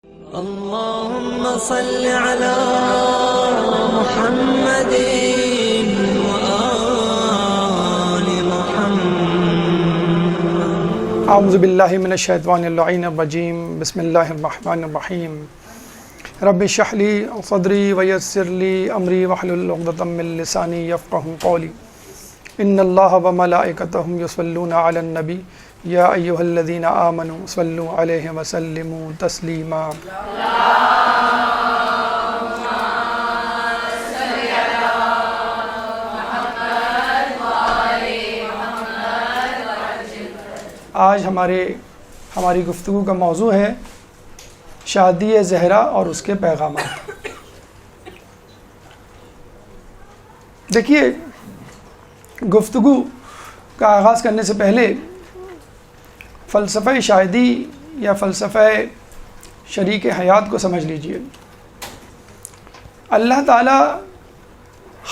اللهم صل على محمد وآل محمد. اعوذ باللہ من الشیطان اللعین الرجیم. بسم اللہ الرحمن الرحیم. رب اشرح لی صدری ویسر لی امری واحلل عقدۃ من لسانی یفقہوا قولی. ان اللہ وملائکتہ یصلون علی النبی یا ایھا الذین آمنوا صلوا علیہ وسلموا تسلیما. آج ہماری گفتگو کا موضوع ہے شادی زہرا اور اس کے پیغامات. دیکھیے، گفتگو کا آغاز کرنے سے پہلے فلسفہ شادی یا فلسفہ شریک حیات کو سمجھ لیجئے. اللہ تعالی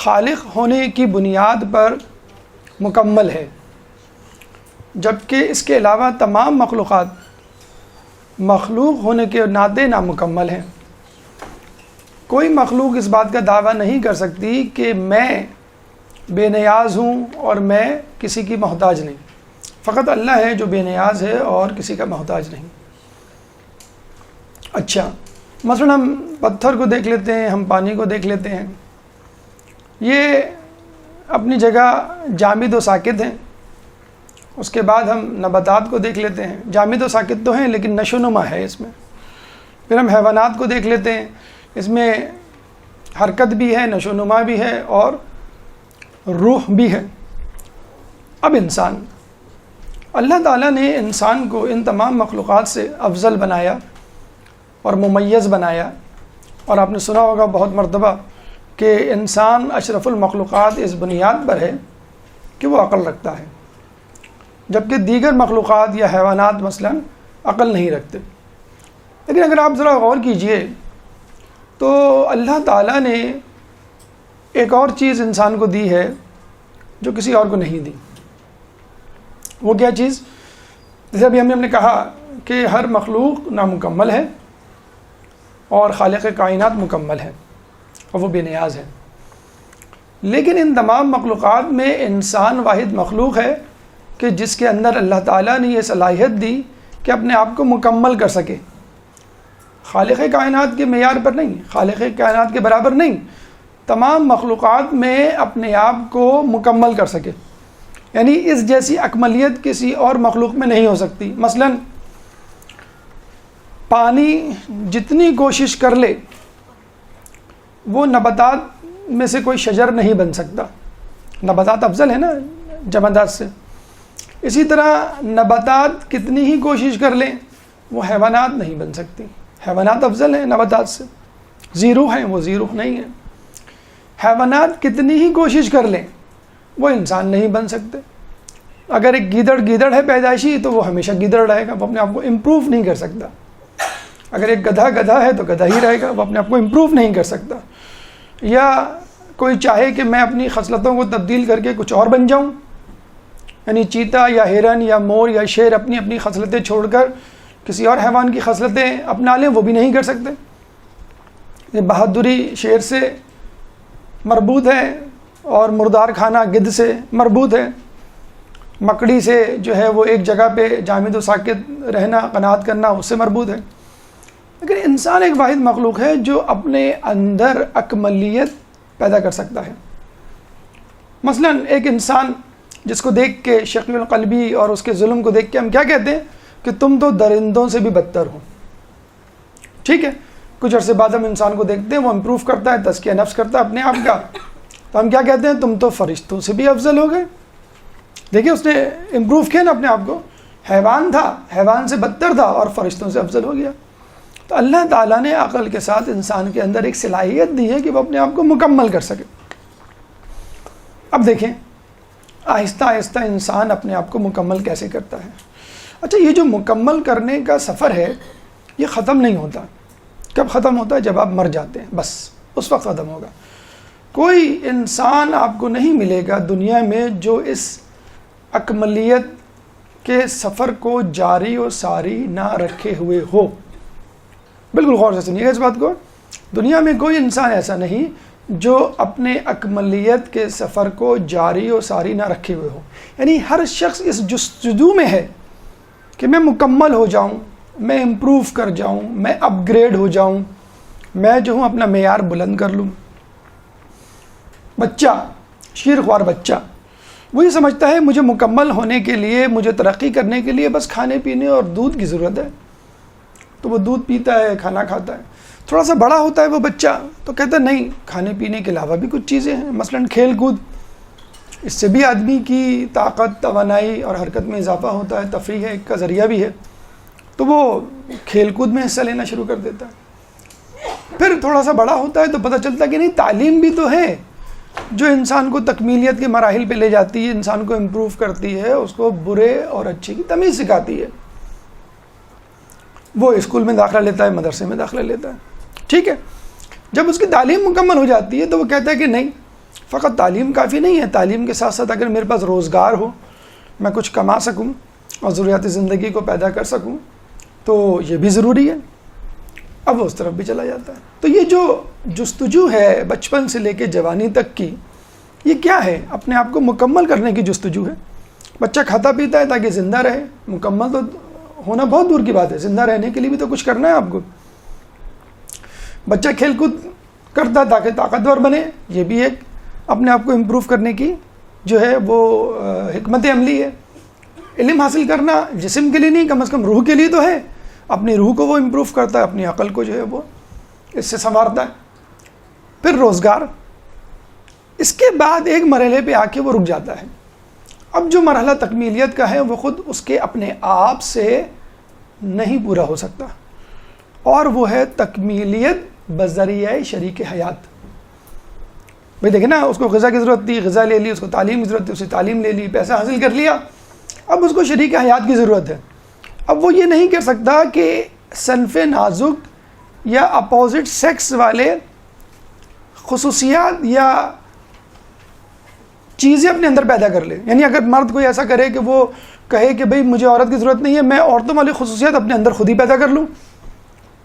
خالق ہونے کی بنیاد پر مکمل ہے، جبکہ اس کے علاوہ تمام مخلوقات مخلوق ہونے کے ناطے نامکمل ہیں. کوئی مخلوق اس بات کا دعویٰ نہیں کر سکتی کہ میں بے نیاز ہوں اور میں کسی کی محتاج نہیں. فقط اللہ ہے جو بے نیاز ہے اور کسی کا محتاج نہیں. اچھا، مثلا ہم پتھر کو دیکھ لیتے ہیں، ہم پانی کو دیکھ لیتے ہیں. یہ اپنی جگہ جامد و ساکت ہیں. اس کے بعد ہم نباتات کو دیکھ لیتے ہیں، جامد و ساکت تو ہیں لیکن نشو و نما ہے اس میں. پھر ہم حیوانات کو دیکھ لیتے ہیں، اس میں حرکت بھی ہے، نشو و نما بھی ہے اور روح بھی ہے. اب انسان، اللہ تعالیٰ نے انسان کو ان تمام مخلوقات سے افضل بنایا اور ممیز بنایا. اور آپ نے سنا ہوگا بہت مرتبہ کہ انسان اشرف المخلوقات اس بنیاد پر ہے کہ وہ عقل رکھتا ہے، جبکہ دیگر مخلوقات یا حیوانات مثلا عقل نہیں رکھتے. لیکن اگر آپ ذرا غور کیجئے تو اللہ تعالیٰ نے ایک اور چیز انسان کو دی ہے جو کسی اور کو نہیں دی. وہ کیا چیز؟ جیسے ابھی ہم نے کہا کہ ہر مخلوق نامکمل ہے اور خالق کائنات مکمل ہے اور وہ بے نیاز ہے. لیکن ان تمام مخلوقات میں انسان واحد مخلوق ہے کہ جس کے اندر اللہ تعالیٰ نے یہ صلاحیت دی کہ اپنے آپ کو مکمل کر سکے. خالق کائنات کے معیار پر نہیں، خالق کائنات کے برابر نہیں، تمام مخلوقات میں اپنے آپ کو مکمل کر سکے. یعنی اس جیسی اکملیت کسی اور مخلوق میں نہیں ہو سکتی. مثلا پانی جتنی کوشش کر لے وہ نباتات میں سے کوئی شجر نہیں بن سکتا. نباتات افضل ہے نا جمادات سے. اسی طرح نباتات کتنی ہی کوشش کر لیں وہ حیوانات نہیں بن سکتی. حیوانات افضل ہیں نباتات سے، زیرو ہیں، وہ زیرو نہیں ہیں. حیوانات کتنی ہی کوشش کر لیں وہ انسان نہیں بن سکتے. اگر ایک گیدڑ ہے پیدائشی تو وہ ہمیشہ گیدڑ رہے گا، وہ اپنے آپ کو امپروو نہیں کر سکتا. اگر ایک گدھا ہے تو گدھا ہی رہے گا، وہ اپنے آپ کو امپروو نہیں کر سکتا. یا کوئی چاہے کہ میں اپنی خصلتوں کو تبدیل کر کے کچھ اور بن جاؤں، یعنی چیتا یا ہرن یا مور یا شیر اپنی اپنی خصلتیں چھوڑ کر کسی اور حیوان کی خصلتیں اپنا لیں، وہ بھی نہیں کر سکتے. یہ بہادری شیر سے مربوط ہے اور مردار کھانا گدھ سے مربوط ہے. مکڑی سے جو ہے وہ ایک جگہ پہ جامد و ساکت رہنا، قناعت کرنا، اس سے مربوط ہے. لیکن انسان ایک واحد مخلوق ہے جو اپنے اندر اکملیت پیدا کر سکتا ہے. مثلا ایک انسان جس کو دیکھ کے شقی القلبی اور اس کے ظلم کو دیکھ کے ہم کیا کہتے ہیں کہ تم تو درندوں سے بھی بدتر ہو. ٹھیک ہے، کچھ عرصے بعد ہم انسان کو دیکھتے ہیں وہ امپروو کرتا ہے، تزکیہ نفس کرتا ہے اپنے آپ کا، تو ہم کیا کہتے ہیں تم تو فرشتوں سے بھی افضل ہو گئے. دیکھیں اس نے امپروو کیا نا اپنے آپ کو. حیوان تھا، حیوان سے بدتر تھا اور فرشتوں سے افضل ہو گیا. تو اللہ تعالیٰ نے عقل کے ساتھ انسان کے اندر ایک صلاحیت دی ہے کہ وہ اپنے آپ کو مکمل کر سکے. اب دیکھیں آہستہ آہستہ انسان اپنے آپ کو مکمل کیسے کرتا ہے. اچھا، یہ جو مکمل کرنے کا سفر ہے یہ ختم نہیں ہوتا. کب ختم ہوتا ہے؟ جب آپ مر جاتے ہیں، بس اس وقت ختم ہوگا. کوئی انسان آپ کو نہیں ملے گا دنیا میں جو اس اکملیت کے سفر کو جاری و ساری نہ رکھے ہوئے ہو. بالکل غور سے سنیے گا اس بات کو. دنیا میں کوئی انسان ایسا نہیں جو اپنے اکملیت کے سفر کو جاری و ساری نہ رکھے ہوئے ہو. یعنی ہر شخص اس جستجو میں ہے کہ میں مکمل ہو جاؤں، میں امپروو کر جاؤں، میں اپ گریڈ ہو جاؤں، میں جو ہوں اپنا معیار بلند کر لوں. بچہ، شیرخوار بچہ، وہ یہ سمجھتا ہے مجھے مکمل ہونے کے لیے، مجھے ترقی کرنے کے لیے بس کھانے پینے اور دودھ کی ضرورت ہے، تو وہ دودھ پیتا ہے، کھانا کھاتا ہے. تھوڑا سا بڑا ہوتا ہے وہ بچہ تو کہتا ہے نہیں، کھانے پینے کے علاوہ بھی کچھ چیزیں ہیں، مثلاً کھیل کود، اس سے بھی آدمی کی طاقت، توانائی اور حرکت میں اضافہ ہوتا ہے، تفریح ایک کا ذریعہ بھی ہے، تو وہ کھیل کود میں حصہ لینا شروع کر دیتا ہے. پھر تھوڑا سا بڑا ہوتا ہے تو پتہ چلتا ہے کہ نہیں، تعلیم بھی تو ہے جو انسان کو تکمیلیت کے مراحل پہ لے جاتی ہے، انسان کو امپروو کرتی ہے، اس کو برے اور اچھے کی تمیز سکھاتی ہے. وہ اسکول میں داخلہ لیتا ہے، مدرسے میں داخلہ لیتا ہے، ٹھیک ہے. جب اس کی تعلیم مکمل ہو جاتی ہے تو وہ کہتا ہے کہ نہیں، فقط تعلیم کافی نہیں ہے، تعلیم کے ساتھ ساتھ اگر میرے پاس روزگار ہو، میں کچھ کما سکوں اور ضروریات زندگی کو پیدا کر سکوں تو یہ بھی ضروری ہے. اب وہ اس طرف بھی چلا جاتا ہے. تو یہ جو جستجو ہے بچپن سے لے کے جوانی تک کی، یہ کیا ہے؟ اپنے آپ کو مکمل کرنے کی جستجو ہے. بچہ کھاتا پیتا ہے تاکہ زندہ رہے، مکمل تو ہونا بہت دور کی بات ہے، زندہ رہنے کے لیے بھی تو کچھ کرنا ہے آپ کو. بچہ کھیل کود کرتا ہے تاکہ طاقتور بنے، یہ بھی ایک اپنے آپ کو امپروو کرنے کی جو ہے وہ حکمت عملی ہے. علم حاصل کرنا جسم کے لیے نہیں، کم از کم روح کے لیے تو ہے. اپنی روح کو وہ امپروو کرتا ہے، اپنی عقل کو جو ہے وہ اس سے سنوارتا ہے. پھر روزگار. اس کے بعد ایک مرحلے پہ آ کے وہ رک جاتا ہے. اب جو مرحلہ تکمیلیت کا ہے وہ خود اس کے اپنے آپ سے نہیں پورا ہو سکتا، اور وہ ہے تکمیلیت بذریعہ شریک حیات. بھائی دیکھیں نا، اس کو غذا کی ضرورت تھی، غذا لے لی، اس کو تعلیم کی ضرورت تھی، اسے تعلیم لے لی، پیسہ حاصل کر لیا، اب اس کو شریک حیات کی ضرورت ہے. اب وہ یہ نہیں کر سکتا کہ صنف نازک یا اپوزٹ سیکس والے خصوصیات یا چیزیں اپنے اندر پیدا کر لے. یعنی اگر مرد کوئی ایسا کرے کہ وہ کہے کہ بھئی مجھے عورت کی ضرورت نہیں ہے، میں عورتوں والی خصوصیات اپنے اندر خود ہی پیدا کر لوں،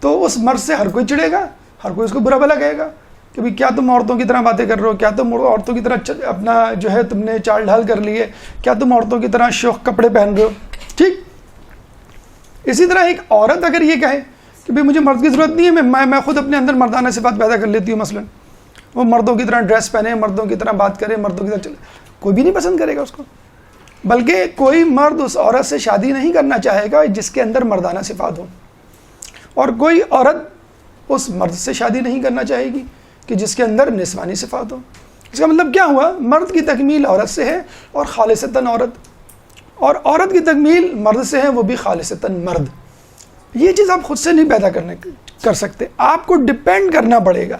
تو اس مرد سے ہر کوئی چڑھے گا، ہر کوئی اس کو برا بھلا کہے گا کہ بھئی کیا تم عورتوں کی طرح باتیں کر رہے ہو، کیا تم عورتوں کی طرح اپنا جو ہے تم نے چال ڈھال کر لی ہے، کیا تم عورتوں کی طرح شوخ کپڑے پہن رہے ہو. ٹھیک اسی طرح ایک عورت اگر یہ کہے کہ بھئی مجھے مرد کی ضرورت نہیں ہے، میں خود اپنے اندر مردانہ صفات پیدا کر لیتی ہوں، مثلا وہ مردوں کی طرح ڈریس پہنے، مردوں کی طرح بات کرے، مردوں کی طرح چلے، کوئی بھی نہیں پسند کرے گا اس کو. بلکہ کوئی مرد اس عورت سے شادی نہیں کرنا چاہے گا جس کے اندر مردانہ صفات ہوں، اور کوئی عورت اس مرد سے شادی نہیں کرنا چاہے گی کہ جس کے اندر نسوانی صفات ہوں. اس کا مطلب کیا ہوا؟ مرد کی تکمیل عورت سے ہے اور خالصتاً عورت، اور عورت کی تکمیل مرد سے ہے، وہ بھی خالصتاً مرد. یہ چیز آپ خود سے نہیں پیدا کر سکتے، آپ کو ڈپینڈ کرنا پڑے گا.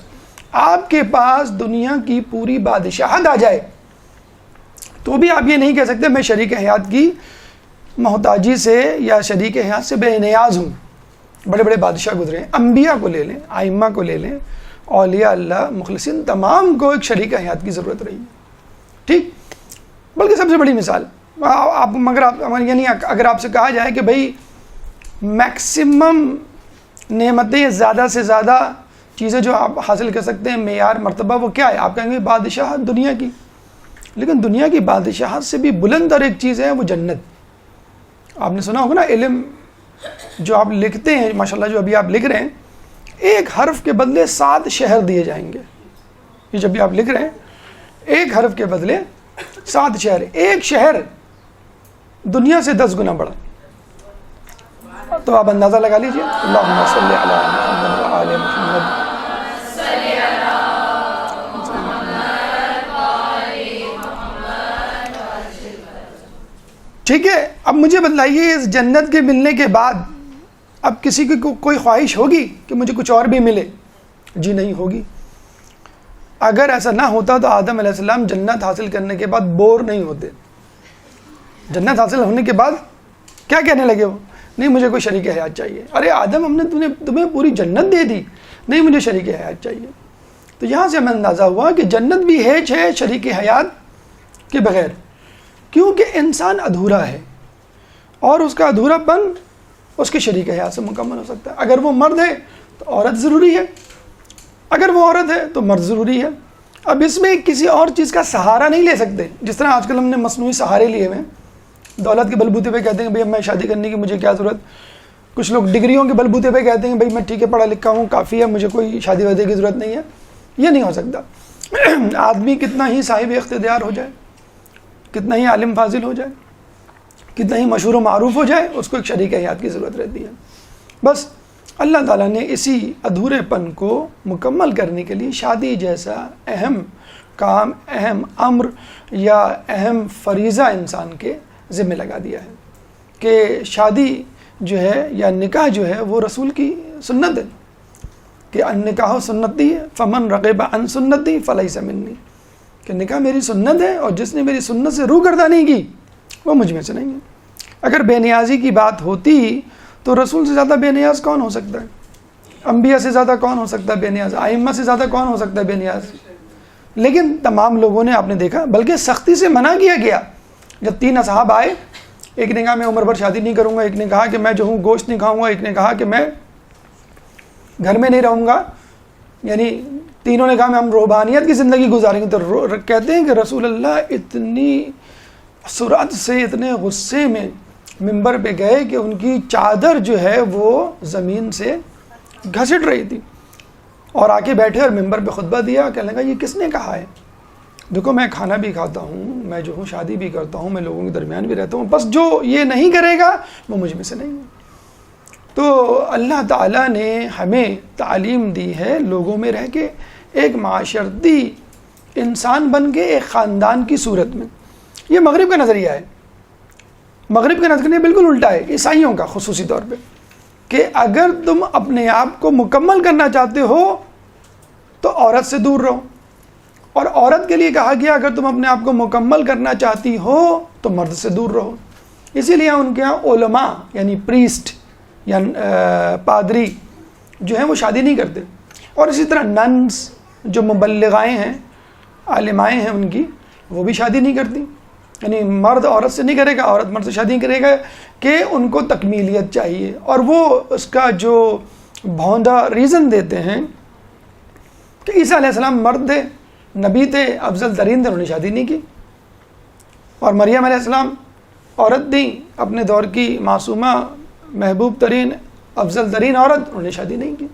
آپ کے پاس دنیا کی پوری بادشاہت آ جائے تو بھی آپ یہ نہیں کہہ سکتے میں شریک حیات کی محتاجی سے یا شریک حیات سے بے نیاز ہوں. بڑے بڑے بادشاہ گزرے ہیں، انبیاء کو لے لیں، ائمہ کو لے لیں، اولیاء اللہ، مخلصین، تمام کو ایک شریک حیات کی ضرورت رہی ہے. ٹھیک، بلکہ سب سے بڑی مثال اگر آپ سے کہا جائے کہ بھائی میکسیمم نعمتیں، زیادہ سے زیادہ چیزیں جو آپ حاصل کر سکتے ہیں، معیار، مرتبہ، وہ کیا ہے؟ آپ کہیں گے بادشاہت دنیا کی. لیکن دنیا کی بادشاہت سے بھی بلند تر ایک چیز ہے، وہ جنت. آپ نے سنا ہوگا نا، علم جو آپ لکھتے ہیں، ماشاءاللہ جو ابھی آپ لکھ رہے ہیں، ایک حرف کے بدلے 7 شہر دیے جائیں گے. یہ جب بھی آپ لکھ رہے ہیں، ایک حرف کے بدلے 7 شہر، ایک شہر دنیا سے 10 گنا بڑا. تو آپ اندازہ لگا لیجئے. اللہم صلی علی محمد و آل محمد. ٹھیک ہے، اب مجھے بتلائیے اس جنت کے ملنے کے بعد اب کسی کی کوئی خواہش ہوگی کہ مجھے کچھ اور بھی ملے؟ جی نہیں ہوگی. اگر ایسا نہ ہوتا تو آدم علیہ السلام جنت حاصل کرنے کے بعد بور نہیں ہوتے. جنت حاصل ہونے کے بعد کیا کہنے لگے وہ؟ نہیں مجھے کوئی شریک حیات چاہیے. ارے آدم، ہم نے تمہیں پوری جنت دے دی، نہیں مجھے شریک حیات چاہیے. تو یہاں سے ہمیں اندازہ ہوا کہ جنت بھی ہے شریک حیات کے بغیر، کیونکہ انسان ادھورا ہے اور اس کا ادھورا پن اس کے شریک حیات سے مکمل ہو سکتا ہے. اگر وہ مرد ہے تو عورت ضروری ہے، اگر وہ عورت ہے تو مرد ضروری ہے. اب اس میں کسی اور چیز کا سہارا نہیں لے سکتے. جس طرح آج کل ہم نے مصنوعی سہارے لیے ہوئے ہیں، دولت کے بلبوتے پہ کہتے ہیں بھئی اب میں شادی کرنے کی مجھے کیا ضرورت. کچھ لوگ ڈگریوں کے بلبوتے پہ کہتے ہیں بھئی میں ٹھیک ہے پڑھا لکھا ہوں کافی ہے، مجھے کوئی شادی وادی کی ضرورت نہیں ہے. یہ نہیں ہو سکتا. آدمی کتنا ہی صاحب اقتدار ہو جائے، کتنا ہی عالم فاضل ہو جائے، کتنا ہی مشہور و معروف ہو جائے، اس کو ایک شریک حیات کی ضرورت رہتی ہے. بس اللہ تعالیٰ نے اسی ادھورے پن کو مکمل کرنے کے لیے شادی جیسا اہم کام، اہم امر یا اہم فریضہ انسان کے ذمہ لگا دیا ہے کہ شادی جو ہے یا نکاح جو ہے وہ رسول کی سنت ہے کہ النکاح سنتی فمن رغب عن سنتی فلیس منی، کہ نکاح میری سنت ہے اور جس نے میری سنت سے روگردانی کی وہ مجھ میں سے نہیں ہے. اگر بے نیازی کی بات ہوتی تو رسول سے زیادہ بے نیاز کون ہو سکتا ہے؟ انبیاء سے زیادہ کون ہو سکتا ہے بے نیاز؟ ائمہ سے زیادہ کون ہو سکتا ہے بے نیاز؟ لیکن تمام لوگوں نے آپ نے دیکھا، بلکہ سختی سے منع کیا گیا. جب 3 اصحاب آئے، ایک نے کہا میں عمر بھر شادی نہیں کروں گا، ایک نے کہا کہ میں جو ہوں گوشت نہیں کھاؤں گا، ایک نے کہا کہ میں گھر میں نہیں رہوں گا، یعنی تینوں نے کہا میں ہم روحانیت کی زندگی گزاریں گے. تو کہتے ہیں کہ رسول اللہ اتنی سرعت سے، اتنے غصے میں منبر پہ گئے کہ ان کی چادر جو ہے وہ زمین سے گھسٹ رہی تھی، اور آ کے بیٹھے اور منبر پہ خطبہ دیا. کہنے لگا یہ کس نے کہا ہے؟ دیکھو میں کھانا بھی کھاتا ہوں، میں جو ہوں شادی بھی کرتا ہوں، میں لوگوں کے درمیان بھی رہتا ہوں، بس جو یہ نہیں کرے گا وہ مجھ میں سے نہیں ہے. تو اللہ تعالیٰ نے ہمیں تعلیم دی ہے لوگوں میں رہ کے ایک معاشرتی انسان بن کے ایک خاندان کی صورت میں. یہ مغرب کا نظریہ ہے. مغرب کا نظریہ بالکل الٹا ہے، عیسائیوں کا خصوصی طور پہ، کہ اگر تم اپنے آپ کو مکمل کرنا چاہتے ہو تو عورت سے دور رہو، اور عورت کے لیے کہا گیا اگر تم اپنے آپ کو مکمل کرنا چاہتی ہو تو مرد سے دور رہو. اسی لیے ان کے ہاں علماء یعنی پریسٹ یا پادری جو ہیں وہ شادی نہیں کرتے، اور اسی طرح ننس جو مبلغائیں ہیں، عالمائیں ہیں ان کی، وہ بھی شادی نہیں کرتی. یعنی مرد عورت سے نہیں کرے گا، عورت مرد سے شادی نہیں کرے گا، کہ ان کو تکمیلیت چاہیے. اور وہ اس کا جو بھوندا ریزن دیتے ہیں کہ عیسیٰ علیہ السلام مرد تھے، نبی تھے، افضل ترین تھے، انہوں نے شادی نہیں کی. اور مریم علیہ السلام عورت تھیں، اپنے دور کی معصومہ، محبوب ترین، افضل ترین عورت، انہوں نے شادی نہیں کی.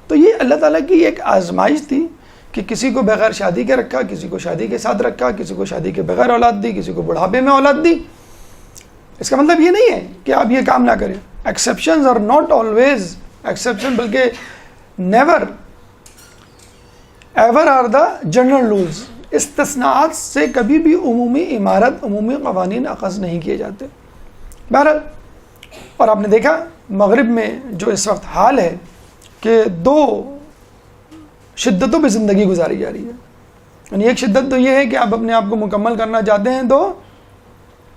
تو یہ اللہ تعالیٰ کی ایک آزمائش تھی کہ کسی کو بغیر شادی کے رکھا، کسی کو شادی کے ساتھ رکھا، کسی کو شادی کے بغیر اولاد دی، کسی کو بڑھاپے میں اولاد دی. اس کا مطلب یہ نہیں ہے کہ آپ یہ کام نہ کریں. Exceptions are not always exception, بلکہ never ever are the general rules. استثناءات سے کبھی بھی عمومی عمارت، عمومی قوانین اخذ نہیں کیے جاتے. بہرحال، اور آپ نے دیکھا مغرب میں جو اس وقت حال ہے کہ 2 شدتوں پہ زندگی گزاری جا رہی ہے. یعنی ایک شدت تو یہ ہے کہ آپ اپنے آپ کو مکمل کرنا چاہتے ہیں تو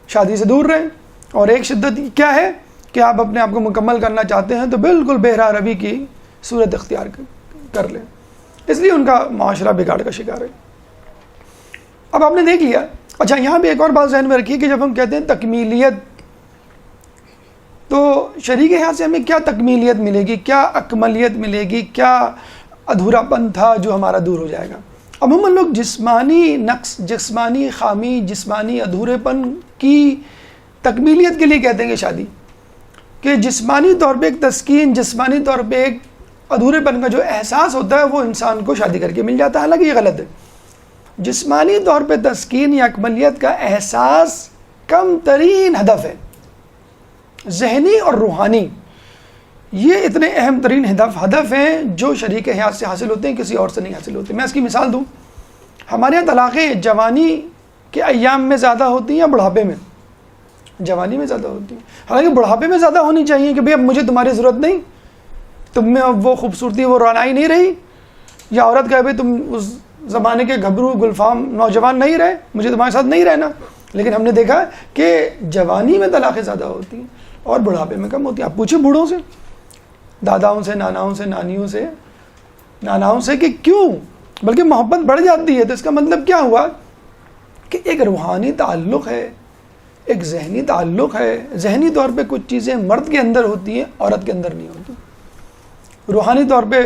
شادی سے دور رہیں، اور ایک شدت کیا ہے کہ آپ اپنے آپ کو مکمل کرنا چاہتے ہیں تو بالکل بہرا روی کی صورت اختیار کر لیں. اس لیے ان کا معاشرہ بگاڑ کا شکار ہے. اب آپ نے دیکھ لیا. اچھا، یہاں بھی ایک اور بات ذہن میں رکھیے کہ جب ہم کہتے ہیں تکمیلیت، تو شریک حیات سے ہمیں کیا تکمیلیت ملے گی، کیا اکملیت ملے گی، کیا ادھورا پن تھا جو ہمارا دور ہو جائے گا. عموماً لوگ جسمانی نقص، جسمانی خامی، جسمانی ادھورے پن کی تکمیلیت کے لیے کہتے ہیں کہ شادی، کہ جسمانی طور پہ ایک تسکین، جسمانی طور پہ ایک ادھورے پن کا جو احساس ہوتا ہے وہ انسان کو شادی کر کے مل جاتا ہے. حالانکہ یہ غلط ہے. جسمانی طور پہ تسکین یا اکملیت کا احساس کم ترین ہدف ہے. ذہنی اور روحانی یہ اتنے اہم ترین ہدف ہیں جو شریک حیات سے حاصل ہوتے ہیں، کسی اور سے نہیں حاصل ہوتے. میں اس کی مثال دوں، ہمارے یہاں طلاقیں جوانی کے ایام میں زیادہ ہوتی ہیں یا بڑھاپے میں؟ جوانی میں زیادہ ہوتی ہیں. حالانکہ بڑھاپے میں زیادہ ہونی چاہیے کہ بھئی اب مجھے تمہاری ضرورت نہیں، تم میں اب وہ خوبصورتی، وہ رونائی نہیں رہی، یا عورت کہے بھئی تم اس زمانے کے گھبرو گلفام نوجوان نہیں رہے، مجھے تمہارے ساتھ نہیں رہنا. لیکن ہم نے دیکھا کہ جوانی میں طلاقیں زیادہ ہوتی ہیں اور بڑھاپے میں کم ہوتی ہیں. آپ پوچھیں بوڑھوں سے، داداؤں سے، ناناؤں سے، نانیوں سے، ناناؤں سے کہ کیوں؟ بلکہ محبت بڑھ جاتی ہے. تو اس کا مطلب کیا ہوا کہ ایک روحانی تعلق ہے، ایک ذہنی تعلق ہے. ذہنی طور پہ کچھ چیزیں مرد کے اندر ہوتی ہیں، عورت کے اندر نہیں ہوتی. روحانی طور پہ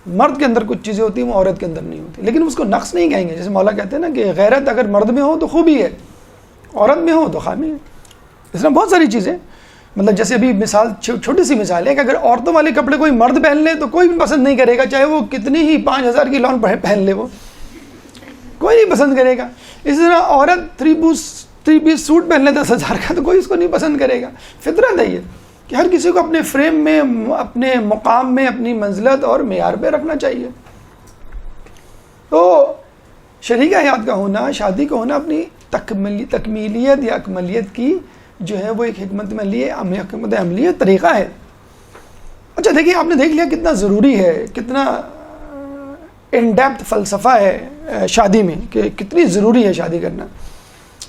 مرد کے اندر کچھ چیزیں ہوتی ہیں وہ عورت کے اندر نہیں ہوتی، لیکن اس کو نقص نہیں کہیں گے. جیسے مولا کہتے ہیں نا کہ غیرت اگر مرد میں ہو تو خوبی ہے، عورت میں ہو تو خامی ہے. اس طرح بہت ساری چیزیں، مطلب جیسے ابھی مثال چھوٹی سی مثال ہے کہ اگر عورتوں والے کپڑے کوئی مرد پہن لے تو کوئی بھی پسند نہیں کرے گا، چاہے وہ کتنی ہی 5,000 کی لون پہن لے، وہ کوئی نہیں پسند کرے گا. اسی طرح عورت 3 پیس سوٹ پہن لے 10,000 کا تو کوئی اس کو نہیں پسند کرے گا. فطرت ہے یہ کہ ہر کسی کو اپنے فریم میں، اپنے مقام میں، اپنی منزلت اور معیار پہ رکھنا چاہیے. تو شریک حیات کا ہونا، شادی کا ہونا اپنی تکمیلیت یا اکملیت کی جو ہے وہ ایک حکمت عملی طریقہ ہے. اچھا دیکھیے، آپ نے دیکھ لیا کتنا ضروری ہے، کتنا ان ڈیپتھ فلسفہ ہے شادی میں، کہ کتنی ضروری ہے شادی کرنا.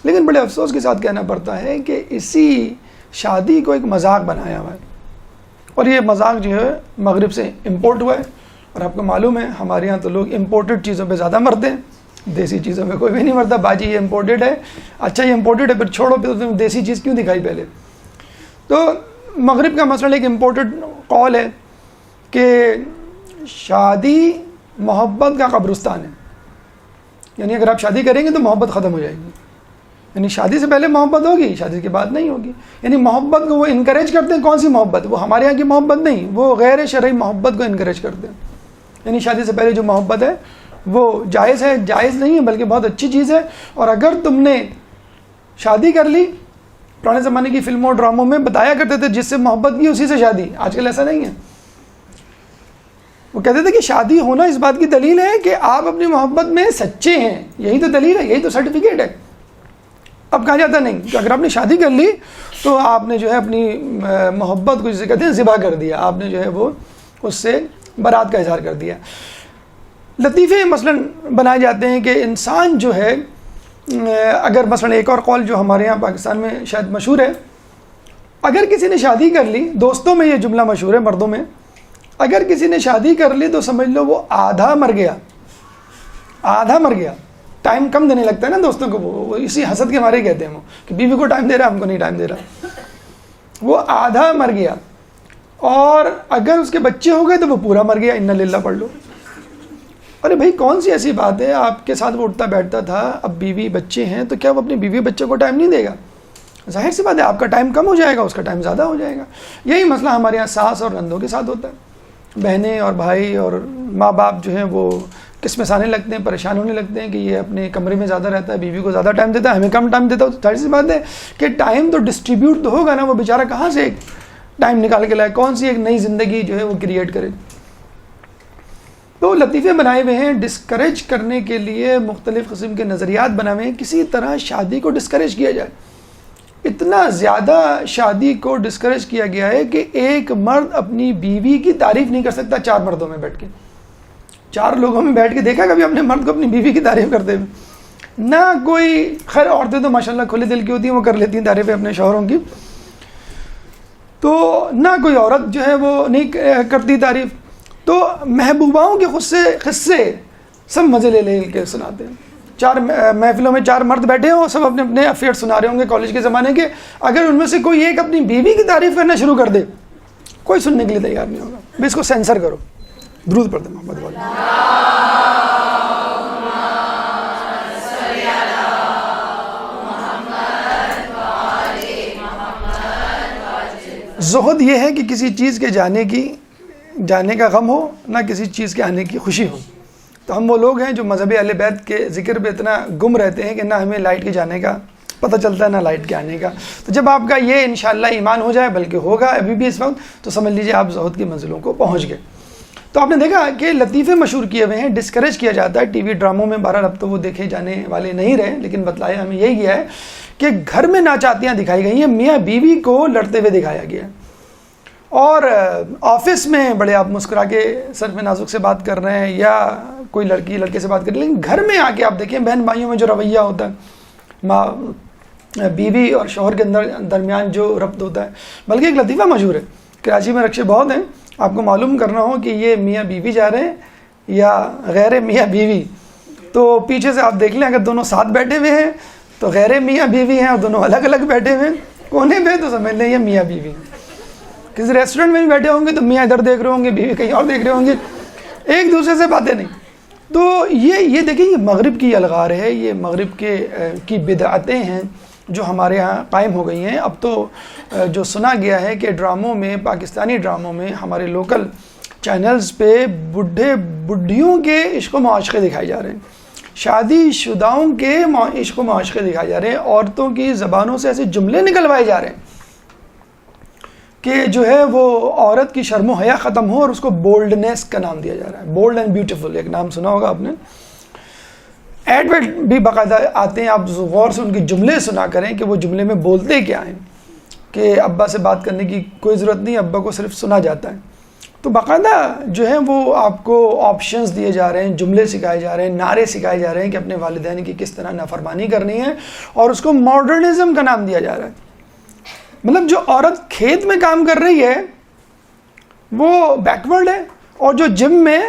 لیکن بڑے افسوس کے ساتھ کہنا پڑتا ہے کہ اسی شادی کو ایک مذاق بنایا ہوا ہے، اور یہ مذاق جو ہے مغرب سے امپورٹ ہوا ہے. اور آپ کو معلوم ہے ہمارے یہاں تو لوگ امپورٹڈ چیزوں پہ زیادہ مرتے ہیں، دیسی چیزوں پہ کوئی بھی نہیں مرتا. باجی یہ امپورٹڈ ہے، اچھا یہ امپورٹڈ ہے پھر چھوڑو، پھر تم دیسی چیز کیوں دکھائی پہلے. تو مغرب کا مسئلہ ایک امپورٹڈ قول ہے کہ شادی محبت کا قبرستان ہے. یعنی اگر آپ شادی کریں گے تو محبت ختم ہو جائے گی. یعنی شادی سے پہلے محبت ہوگی، شادی کے بعد نہیں ہوگی. یعنی محبت کو وہ انکریج کرتے ہیں. کون سی محبت؟ وہ ہمارے یہاں کی محبت نہیں، وہ غیر شرعی محبت کو انکریج کرتے ہیں. یعنی شادی سے پہلے جو محبت ہے وہ جائز ہے، جائز نہیں ہے بلکہ بہت اچھی چیز ہے. اور اگر تم نے شادی کر لی، پرانے زمانے کی فلموں ڈراموں میں بتایا کرتے تھے جس سے محبت کی اسی سے شادی. آج کل ایسا نہیں ہے. وہ کہتے تھے کہ شادی ہونا اس بات کی دلیل ہے کہ آپ اپنی محبت میں سچے ہیں، یہی تو دلیل ہے، یہی تو سرٹیفکیٹ ہے. اب کہا جاتا نہیں کہ اگر آپ نے شادی کر لی تو آپ نے جو ہے اپنی محبت کو جسے کہتے ہیں ذبح کر دیا، آپ نے جو ہے وہ اس سے برات کا اظہار کر دیا. لطیفے مثلاً بنائے جاتے ہیں کہ انسان جو ہے، اگر مثلاً ایک اور قول جو ہمارے یہاں پاکستان میں شاید مشہور ہے، اگر کسی نے شادی کر لی، دوستوں میں یہ جملہ مشہور ہے مردوں میں، اگر کسی نے شادی کر لی تو سمجھ لو وہ آدھا مر گیا. آدھا مر گیا. ٹائم کم دینے لگتا ہے نا دوستوں کو، وہ اسی حسد کے مارے کہتے ہیں وہ کہ بیوی کو ٹائم دے رہا، ہم کو نہیں ٹائم دے رہا. وہ آدھا مر گیا. اور اگر اس کے بچے ہو گئے تو وہ پورا مر گیا. انا للہ پڑھ لو. ارے بھائی کون سی ایسی بات ہے، آپ کے ساتھ وہ اٹھتا بیٹھتا تھا، اب بیوی بچے ہیں تو کیا وہ اپنی بیوی بچوں کو ٹائم نہیں دے گا؟ ظاہر سی بات ہے آپ کا ٹائم کم ہو جائے گا، اس کا ٹائم زیادہ ہو جائے گا. یہی مسئلہ ہمارے یہاں ساس اور نندوں کے ساتھ ہوتا ہے. بہنیں اور بھائی اور ماں باپ جو ہیں وہ قسمت آنے لگتے ہیں، پریشان ہونے لگتے ہیں کہ یہ اپنے کمرے میں زیادہ رہتا ہے، بیوی کو زیادہ ٹائم دیتا ہے، ہمیں کم ٹائم دیتا ہے. ظاہر سی بات ہے کہ ٹائم تو ڈسٹریبیوٹ تو ہوگا نا، وہ بیچارہ کہاں سے ایک ٹائم نکال کے لائے، کون سی ایک نئی زندگی جو ہے وہ کریٹ کرے. تو لطیفے بنائے ہوئے ہیں ڈسکریج کرنے کے لیے، مختلف قسم کے نظریات بنائے ہوئے ہیں کسی طرح شادی کو ڈسکریج کیا جائے. اتنا زیادہ شادی کو ڈسکریج کیا گیا ہے کہ ایک مرد اپنی بیوی کی تعریف نہیں کر سکتا 4 مردوں میں بیٹھ کے. 4 لوگوں میں بیٹھ کے دیکھا کبھی اپنے مرد کو اپنی بیوی کی تعریف کرتے ہوئے؟ نہ کوئی. خیر عورتیں تو ماشاءاللہ کھلے دل کی ہوتی ہیں، وہ کر لیتی ہیں تعریفیں اپنے شوہروں کی. تو نہ کوئی عورت جو ہے وہ نہیں کرتی تعریف. تو محبوباؤں کے قصے سب مزے لے کے سناتے ہیں. 4 محفلوں میں 4 مرد بیٹھے ہوں، سب اپنے اپنے افیئر سنا رہے ہوں گے کالج کے زمانے کے. اگر ان میں سے کوئی ایک اپنی بیوی کی تعریف کرنا شروع کر دے، کوئی سننے کے لیے تیار نہیں ہوگا. بھائی اس کو سینسر کرو. درود پڑھتے محمد والے. زہد یہ ہے کہ کسی چیز کے جانے کا غم ہو، نہ کسی چیز کے آنے کی خوشی ہو. تو ہم وہ لوگ ہیں جو مذہب اہل بیت کے ذکر پہ اتنا گم رہتے ہیں کہ نہ ہمیں لائٹ کے جانے کا پتہ چلتا ہے نہ لائٹ کے آنے کا. تو جب آپ کا یہ انشاءاللہ ایمان ہو جائے، بلکہ ہوگا ابھی بھی اس وقت، تو سمجھ لیجئے آپ زہد کی منزلوں کو پہنچ گئے. تو آپ نے دیکھا کہ لطیفے مشہور کیے ہوئے ہیں، ڈسکریج کیا جاتا ہے ٹی وی ڈراموں میں. بہرحال اب تو وہ دیکھے جانے والے نہیں رہے، لیکن بتلایا ہمیں یہی گیا ہے کہ گھر میں ناچاتیاں دکھائی گئی ہیں، میاں بیوی کو لڑتے ہوئے دکھایا گیا ہے. اور آفس میں بڑے آپ مسکرا کے سر میں نازک سے بات کر رہے ہیں، یا کوئی لڑکی لڑکے سے بات کر رہی ہے. لیکن گھر میں آ کے آپ دیکھیں بہن بھائیوں میں جو رویہ ہوتا ہے، ماں بیوی اور شوہر کے درمیان جو ربط ہوتا ہے. بلکہ ایک لطیفہ مشہور ہے، کراچی میں رکشے بہت ہیں، آپ کو معلوم کرنا ہو کہ یہ میاں بیوی جا رہے ہیں یا غیر میاں بیوی، تو پیچھے سے آپ دیکھ لیں اگر دونوں ساتھ بیٹھے ہوئے ہیں تو غیر میاں بیوی ہیں، اور دونوں الگ الگ بیٹھے ہوئے ہیں کونے پہ تو سمجھ لیں یہ میاں بیوی ہیں. کسی ریسٹورنٹ میں بھی بیٹھے ہوں گے تو میاں ادھر دیکھ رہے ہوں گے، بیوی کہیں اور دیکھ رہے ہوں گے، ایک دوسرے سے باتیں نہیں. تو یہ دیکھیں یہ مغرب کی الغار ہے، یہ مغرب کی بدعتیں ہیں جو ہمارے ہاں قائم ہو گئی ہیں. اب تو جو سنا گیا ہے کہ ڈراموں میں، پاکستانی ڈراموں میں، ہمارے لوکل چینلز پہ بڈھیوں کے عشق و معاشقے دکھائے جا رہے ہیں، شادی شداؤں کے عشق و معاشقے دکھائے جا رہے ہیں، عورتوں کی زبانوں سے ایسے جملے نکلوائے جا رہے ہیں کہ جو ہے وہ عورت کی شرم و حیا ختم ہو، اور اس کو بولڈنیس کا نام دیا جا رہا ہے. بولڈ اینڈ بیوٹیفل ایک نام سنا ہوگا آپ نے. ایڈ بھی باقاعدہ آتے ہیں، آپ غور سے ان کے جملے سنا کریں کہ وہ جملے میں بولتے کیا ہیں، کہ ابا سے بات کرنے کی کوئی ضرورت نہیں، ابا کو صرف سنا جاتا ہے. تو باقاعدہ جو ہے وہ آپ کو آپشنز دیے جا رہے ہیں، جملے سکھائے جا رہے ہیں، نعرے سکھائے جا رہے ہیں کہ اپنے والدین کی کس طرح نافرمانی کرنی ہے، اور اس کو ماڈرنزم کا نام دیا جا رہا ہے. مطلب جو عورت کھیت میں کام کر رہی ہے وہ بیکورڈ ہے، اور جو جم میں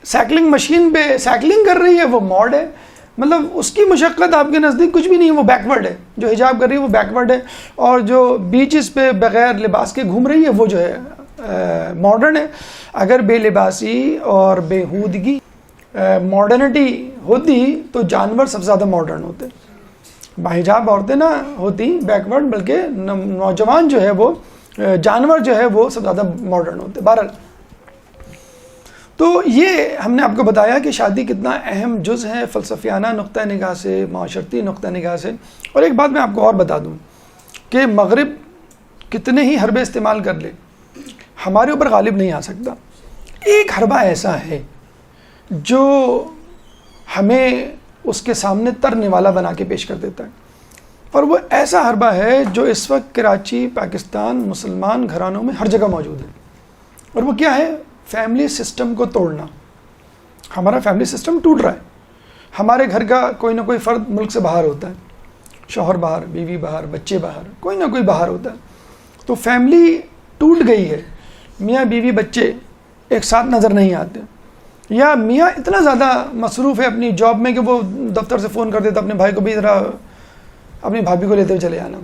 سائیکلنگ مشین پہ سائیکلنگ کر رہی ہے وہ ماڈ ہے. مطلب اس کی مشقت آپ کے نزدیک کچھ بھی نہیں ہے، وہ بیکورڈ ہے. جو حجاب کر رہی ہے وہ بیکورڈ ہے، اور جو بیچز پہ بغیر لباس کے گھوم رہی ہے وہ جو ہے ماڈرن ہے. اگر بے لباسی اور بےہودگی ماڈرنٹی ہوتی تو جانور سب سے زیادہ ماڈرن ہوتے. باحجاب عورتیں نہ ہوتی بیکورڈ، بلکہ نوجوان جو ہے وہ جانور جو ہے وہ سب زیادہ ماڈرن ہوتے. بہرحال تو یہ ہم نے آپ کو بتایا کہ شادی کتنا اہم جز ہے فلسفیانہ نقطہ نگاہ سے، معاشرتی نقطہ نگاہ سے. اور ایک بات میں آپ کو اور بتا دوں کہ مغرب کتنے ہی حربے استعمال کر لے، ہمارے اوپر غالب نہیں آ سکتا. ایک حربہ ایسا ہے جو ہمیں اس کے سامنے ترنے والا بنا کے پیش کر دیتا ہے، اور وہ ایسا حربہ ہے جو اس وقت کراچی، پاکستان، مسلمان گھرانوں میں ہر جگہ موجود ہے. اور وہ کیا ہے؟ فیملی سسٹم کو توڑنا. ہمارا فیملی سسٹم ٹوٹ رہا ہے. ہمارے گھر کا کوئی نہ کوئی فرد ملک سے باہر ہوتا ہے، شوہر باہر، بیوی باہر، بچے باہر، کوئی نہ کوئی باہر ہوتا ہے. تو فیملی ٹوٹ گئی ہے. میاں بیوی بچے ایک ساتھ نظر نہیں آتے، یا میاں اتنا زیادہ مصروف ہے اپنی جاب میں کہ وہ دفتر سے فون کر دیتا اپنے بھائی کو، بھی ذرا اپنی بھابھی کو لیتے ہوئے چلے جانا،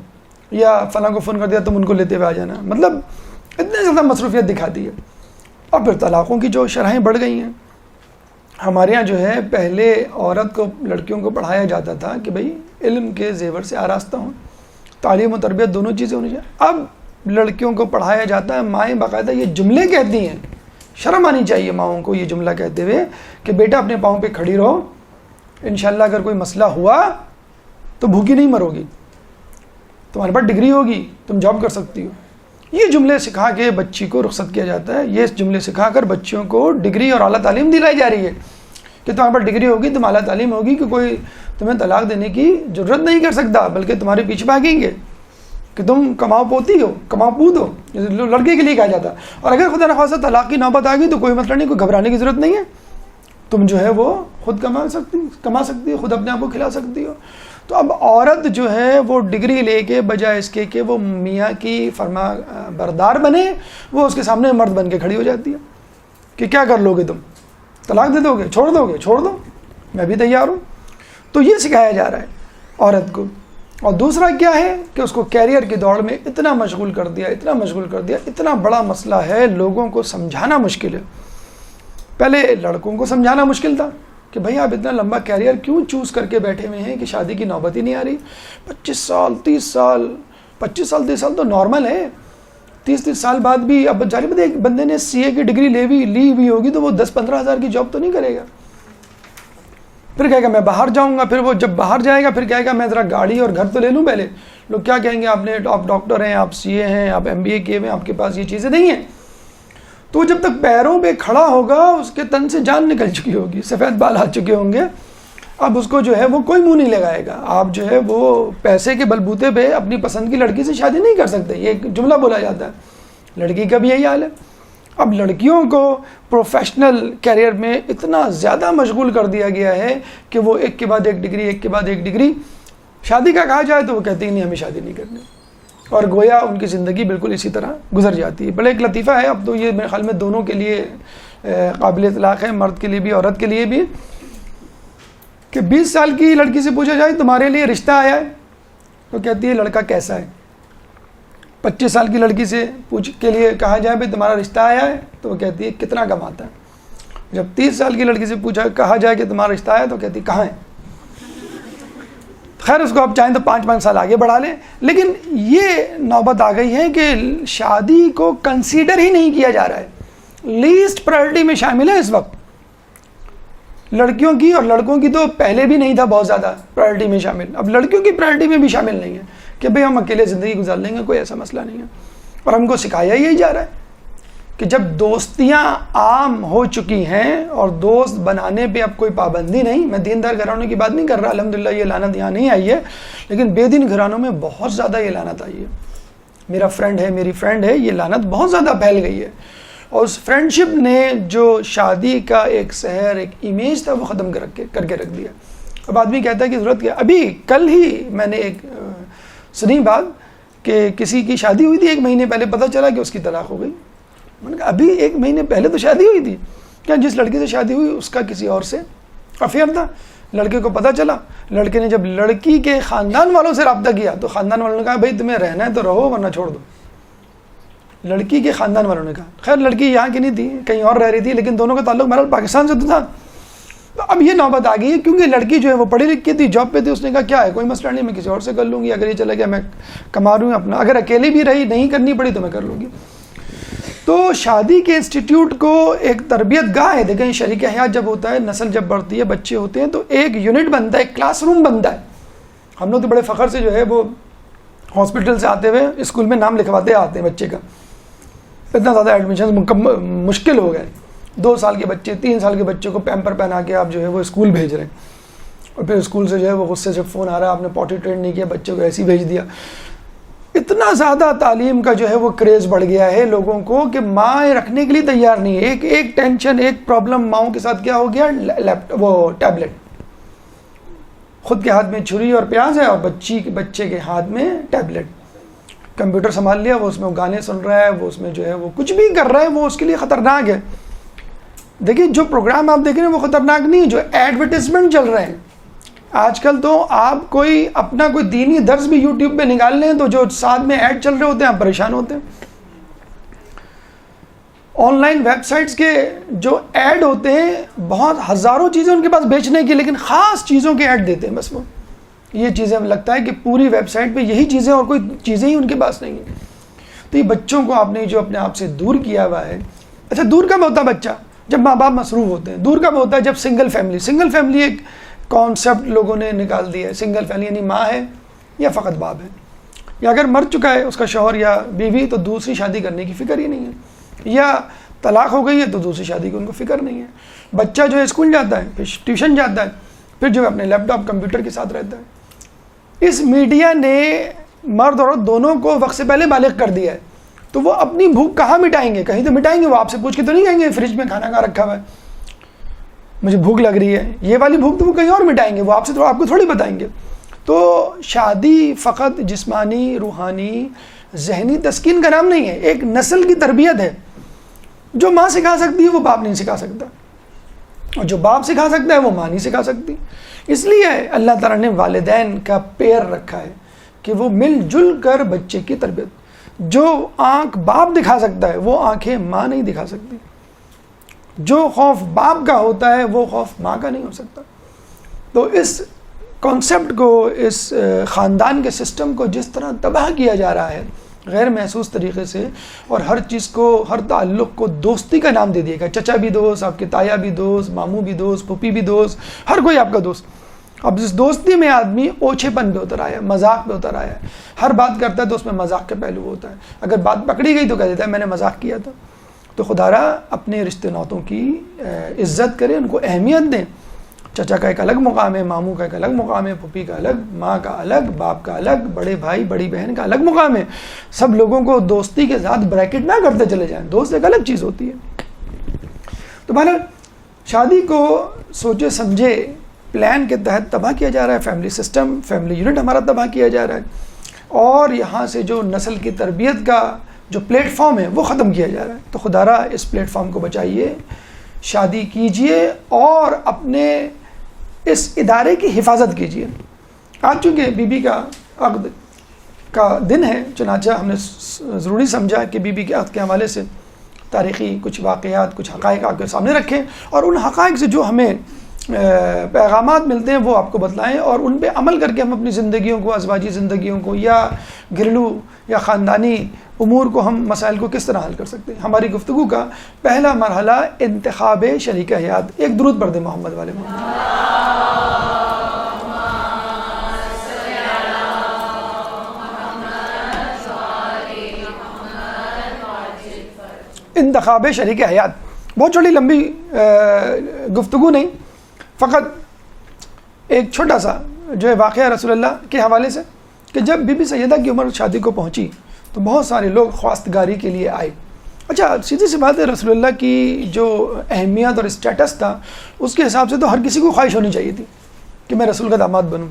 یا فلاں کو فون کر دیا تم ان کو لیتے ہوئے آ جانا. مطلب اتنے زیادہ مصروفیت دکھاتی ہے. اور پھر طلاقوں کی جو شرحیں بڑھ گئی ہیں. ہمارے یہاں جو ہے پہلے عورت کو، لڑکیوں کو پڑھایا جاتا تھا کہ بھئی علم کے زیور سے آراستہ ہوں، تعلیم و تربیت دونوں چیزیں ہونی چاہیے. اب لڑکیوں کو پڑھایا جاتا ہے، مائیں باقاعدہ یہ جملے کہتی ہیں. شرم آنی چاہیے ماؤں کو یہ جملہ کہتے ہوئے کہ بیٹا اپنے پاؤں پہ کھڑی رہو، انشاءاللہ اگر کوئی مسئلہ ہوا تو بھوکی نہیں مرو گی، تمہارے پاس ڈگری ہوگی، تم جاب کر سکتی ہو. یہ جملے سکھا کے بچی کو رخصت کیا جاتا ہے. یہ جملے سکھا کر بچیوں کو ڈگری اور اعلیٰ تعلیم دلائی جا رہی ہے کہ تمہارے پاس ڈگری ہوگی، تم اعلیٰ تعلیم ہوگی، کہ کوئی تمہیں طلاق دینے کی ضرورت نہیں کر سکتا، بلکہ تمہارے پیچھے بھاگیں گے کہ تم کماؤ پوتی ہو، کماؤ پود ہو. لڑکے کے لیے کہا جاتا ہے. اور اگر خدا نخواستہ طلاق کی نوبت آ گئی تو کوئی مسئلہ نہیں، کوئی گھبرانے کی ضرورت نہیں ہے. تم جو ہے وہ خود کما سکتی ہو، خود اپنے آپ کو کھلا سکتی ہو. تو اب عورت جو ہے وہ ڈگری لے کے بجائے اس کے کہ وہ میاں کی فرما بردار بنے، وہ اس کے سامنے مرد بن کے کھڑی ہو جاتی ہے کہ کیا کر لو گے تم؟ طلاق دے دو گے؟ چھوڑ دو گے؟ چھوڑ دو، میں بھی تیار ہوں. تو یہ سکھایا جا رہا ہے عورت کو. اور دوسرا کیا ہے کہ اس کو کیریئر کی دوڑ میں اتنا مشغول کر دیا، اتنا بڑا مسئلہ ہے، لوگوں کو سمجھانا مشکل ہے. پہلے لڑکوں کو سمجھانا مشکل تھا کہ بھئی آپ اتنا لمبا کیریئر کیوں چوز کر کے بیٹھے ہوئے ہیں کہ شادی کی نوبت ہی نہیں آ رہی. 25 سال 30 سال تو نارمل ہے. 30 سال بعد بھی اب جاری ایک بندے نے سی اے کی ڈگری لی ہوئی ہوگی تو وہ 10-15 ہزار کی جاب تو نہیں کرے گا. پھر کہے گا میں باہر جاؤں گا. پھر وہ جب باہر جائے گا پھر کہے گا میں ذرا گاڑی اور گھر تو لے لوں پہلے. لوگ کیا کہیں گے؟ آپ ڈاکٹر ہیں، آپ سی اے ہیں، آپ MBA کیے ہوئے ہیں، آپ کے پاس یہ چیزیں نہیں ہیں. تو جب تک پیروں پہ کھڑا ہوگا اس کے تن سے جان نکل چکی ہوگی، سفید بال آ چکے ہوں گے. اب اس کو جو ہے وہ کوئی منہ نہیں لگائے گا. آپ جو ہے وہ پیسے کے بلبوتے پہ اپنی پسند کی لڑکی سے شادی نہیں کر سکتے. یہ ایک جملہ بولا جاتا ہے. لڑکی کا بھی یہی حال ہے. اب لڑکیوں کو پروفیشنل کیریئر میں اتنا زیادہ مشغول کر دیا گیا ہے کہ وہ ایک کے بعد ایک ڈگری. شادی کا کہا جائے تو وہ کہتی ہیں نہیں ہمیں شادی نہیں کرنی، اور گویا ان کی زندگی بالکل اسی طرح گزر جاتی ہے. بڑا ایک لطیفہ ہے. اب تو یہ میرے خیال میں دونوں کے لیے قابل اطلاق ہے، مرد کے لیے بھی عورت کے لیے بھی، کہ 20 سال کی لڑکی سے پوچھا جائے تمہارے لیے رشتہ آیا ہے تو کہتی ہے لڑکا کیسا ہے. 25 سال کی لڑکی سے پوچھ کے لیے کہا جائے بھائی تمہارا رشتہ آیا ہے تو وہ کہتی ہے کتنا کماتا ہے. جب 30 سال کی لڑکی سے کہا جائے کہ تمہارا رشتہ آیا تو کہتی کہاں ہے. خیر اس کو آپ چاہیں تو 5 سال آگے بڑھا لیں. لیکن یہ نوبت آ گئی ہے کہ شادی کو کنسیڈر ہی نہیں کیا جا رہا ہے. لیسٹ پرائرٹی میں شامل ہے اس وقت لڑکیوں کی, اور لڑکوں کی تو پہلے بھی نہیں تھا بہت زیادہ پرائرٹی میں شامل, اب لڑکیوں کی پرائرٹی میں بھی شامل نہیں ہے کہ بھئی ہم اکیلے زندگی گزار لیں گے, کوئی ایسا مسئلہ نہیں ہے. اور ہم کو سکھایا یہی جا رہا ہے کہ جب دوستیاں عام ہو چکی ہیں اور دوست بنانے پہ اب کوئی پابندی نہیں, میں دیندار گھرانوں کی بات نہیں کر رہا, الحمدللہ یہ لعنت یہاں نہیں آئی ہے, لیکن بے دین گھرانوں میں بہت زیادہ یہ لعنت آئی ہے. میرا فرینڈ ہے, میری فرینڈ ہے, یہ لعنت بہت زیادہ پھیل گئی ہے. اور اس فرینڈشپ نے جو شادی کا ایک سحر, ایک امیج تھا, وہ ختم کر کے رکھ دیا. اب آدمی کہتا ہے کہ ضرورت کیا. ابھی کل ہی میں نے ایک سنی بات کہ کسی کی شادی ہوئی تھی, 1 مہینے پہلے پتہ چلا کہ اس کی طلاق ہو گئی. میں نے کہا ابھی 1 مہینے پہلے تو شادی ہوئی تھی, کیا جس لڑکی سے شادی ہوئی اس کا کسی اور سے افیئر تھا. لڑکے کو پتہ چلا, لڑکے نے جب لڑکی کے خاندان والوں سے رابطہ کیا تو خاندان والوں نے کہا بھائی تمہیں رہنا ہے تو رہو ورنہ چھوڑ دو. لڑکی کے خاندان والوں نے کہا. خیر لڑکی یہاں کی نہیں تھی, کہیں اور رہ رہی تھی, لیکن دونوں کا تعلق بہرحال پاکستان سے تو تھا. تو اب یہ نوبت آ گئی ہے کیونکہ لڑکی جو ہے وہ پڑھی لکھی تھی, جاب پہ تھی, اس نے کہا کیا ہے کوئی مسئلہ نہیں, میں کسی اور سے کر لوں گی, اگر یہ چلا گیا میں کما رہی ہوں اپنا, اگر اکیلی بھی رہی نہیں کرنی پڑی تو میں کر لوں گی. تو شادی کے انسٹیٹیوٹ کو ایک تربیت گاہ ہے. دیکھیں شریک حیات جب ہوتا ہے, نسل جب بڑھتی ہے, بچے ہوتے ہیں, تو ایک یونٹ بنتا ہے, ایک کلاس روم بنتا ہے. ہم لوگ تو بڑے فخر سے جو ہے وہ ہاسپٹل سے آتے ہوئے اسکول میں نام لکھواتے آتے ہیں بچے کا. اتنا زیادہ ایڈمیشن مشکل ہو گئے. 2 سال کے بچے, 3 سال کے بچے کو پیمپر پہنا کے آپ جو ہے وہ اسکول بھیج رہے ہیں, اور پھر اسکول سے جو ہے وہ غصے سے فون آ رہا ہے آپ نے پوٹی ٹرین نہیں کیا, بچے کو ایسے ہی بھیج دیا. اتنا زیادہ تعلیم کا جو ہے وہ کریز بڑھ گیا ہے لوگوں کو کہ ماں رکھنے کے لیے تیار نہیں ہے. ایک ٹینشن, ایک پرابلم ماؤں کے ساتھ کیا ہو گیا, وہ ٹیبلٹ. خود کے ہاتھ میں چھری اور پیاز ہے اور بچے کے ہاتھ میں ٹیبلٹ. کمپیوٹر سنبھال لیا, وہ اس میں گانے سن رہا ہے, وہ اس میں جو ہے وہ کچھ بھی کر رہا ہے, وہ اس کے لیے خطرناک ہے. دیکھیں جو پروگرام آپ دیکھ رہے ہیں وہ خطرناک نہیں, جو ایڈورٹیزمنٹ چل رہے ہیں آج کل, تو آپ کوئی اپنا کوئی دینی درس بھی یوٹیوب پہ نکال لیں تو جو ساتھ میں ایڈ چل رہے ہوتے ہیں آپ پریشان ہوتے ہیں. آن لائن ویب سائٹس کے جو ایڈ ہوتے ہیں, بہت ہزاروں چیزیں ان کے پاس بیچنے کی, لیکن خاص چیزوں کے ایڈ دیتے ہیں بس. وہ یہ چیزیں ہمیں لگتا ہے کہ پوری ویب سائٹ پہ یہی چیزیں اور کوئی چیزیں ہی ان کے پاس نہیں ہیں. تو یہ بچوں کو آپ نے جو اپنے آپ سے دور کیا ہوا ہے. اچھا دور کب ہوتا بچہ؟ جب ماں باپ مصروف ہوتے ہیں. دور کب ہوتا ہے؟ جب سنگل فیملی ایک کانسیپٹ لوگوں نے نکال دیا ہے. سنگل فیملی یعنی ماں ہے یا فقط باپ ہے, یا اگر مر چکا ہے اس کا شوہر یا بیوی تو دوسری شادی کرنے کی فکر ہی نہیں ہے, یا طلاق ہو گئی ہے تو دوسری شادی کی ان کو فکر نہیں ہے. بچہ جو ہے اسکول جاتا ہے, پھر ٹیوشن جاتا ہے, پھر جو ہے اپنے لیپ ٹاپ کمپیوٹر کے ساتھ رہتا ہے. اس میڈیا نے مرد اور عورت دونوں کو وقت سے پہلے بالغ کر دیا ہے. تو وہ اپنی بھوک کہاں مٹائیں گے؟ کہیں تو مٹائیں گے, وہ آپ سے پوچھ کے تو نہیں کہیں گے فریج میں کھانا کہاں رکھا ہوا ہے, مجھے بھوک لگ رہی ہے. یہ والی بھوک تو وہ کہیں اور مٹائیں گے, وہ آپ کو تھوڑی بتائیں گے. تو شادی فقط جسمانی, روحانی, ذہنی تسکین کا نام نہیں ہے, ایک نسل کی تربیت ہے. جو ماں سکھا سکتی ہے وہ باپ نہیں سکھا سکتا, اور جو باپ سکھا سکتا ہے وہ ماں نہیں سکھا سکتی. اس لیے اللہ تعالیٰ نے والدین کا پیر رکھا ہے کہ وہ مل جل کر بچے کی تربیت. جو آنکھ باپ دکھا سکتا ہے وہ آنکھیں ماں نہیں دکھا سکتی. جو خوف باپ کا ہوتا ہے وہ خوف ماں کا نہیں ہو سکتا. تو اس کانسیپٹ کو, اس خاندان کے سسٹم کو جس طرح تباہ کیا جا رہا ہے غیر محسوس طریقے سے, اور ہر چیز کو, ہر تعلق کو دوستی کا نام دے دیا گیا. چچا بھی دوست, آپ کے تایا بھی دوست, ماموں بھی دوست, پھوپھی بھی دوست, ہر کوئی آپ کا دوست. اب اس دوستی میں آدمی اوچھے پن پہ اتر آیا, مذاق پہ اتر آیا. ہر بات کرتا ہے تو اس میں مذاق کا پہلو ہوتا ہے. اگر بات پکڑی گئی تو کہہ دیتا ہے میں نے مذاق کیا تھا. تو خدا را اپنے رشتے ناتوں کی عزت کریں, ان کو اہمیت دیں. چچا کا ایک الگ مقام ہے, ماموں کا ایک الگ مقام ہے, پھوپھی کا الگ, ماں کا الگ, باپ کا الگ, بڑے بھائی بڑی بہن کا الگ مقام ہے. سب لوگوں کو دوستی کے ساتھ بریکٹ نہ کرتے چلے جائیں, دوست ایک الگ چیز ہوتی ہے. تو بہرحال شادی کو سوچے سمجھے پلان کے تحت تباہ کیا جا رہا ہے. فیملی سسٹم, فیملی یونٹ ہمارا تباہ کیا جا رہا ہے, اور یہاں سے جو نسل کی تربیت کا جو پلیٹ فارم ہے وہ ختم کیا جا رہا ہے. تو خدا را اس پلیٹ فارم کو بچائیے, شادی کیجئے اور اپنے اس ادارے کی حفاظت کیجئے. آج چونکہ بی بی کا عقد کا دن ہے، چنانچہ ہم نے ضروری سمجھا کہ بی بی کے عقد کے حوالے سے تاریخی کچھ واقعات، کچھ حقائق آپ کے سامنے رکھیں، اور ان حقائق سے جو ہمیں پیغامات ملتے ہیں وہ آپ کو بتلائیں، اور ان پہ عمل کر کے ہم اپنی زندگیوں کو، ازواجی زندگیوں کو یا گھریلو یا خاندانی امور کو، ہم مسائل کو کس طرح حل کر سکتے ہیں۔ ہماری گفتگو کا پہلا مرحلہ انتخاب شریک حیات۔ ایک درود پڑھ دیں محمد والے محمد۔ انتخاب شریک حیات بہت چھوٹی لمبی گفتگو نہیں، فقط ایک چھوٹا سا جو ہے واقعہ رسول اللہ کے حوالے سے، کہ جب بی بی سیدہ کی عمر شادی کو پہنچی تو بہت سارے لوگ خواستگاری کے لیے آئے۔ اچھا سیدھی سی بات ہے، رسول اللہ کی جو اہمیت اور اسٹیٹس تھا اس کے حساب سے تو ہر کسی کو خواہش ہونی چاہیے تھی کہ میں رسول کا داماد بنوں۔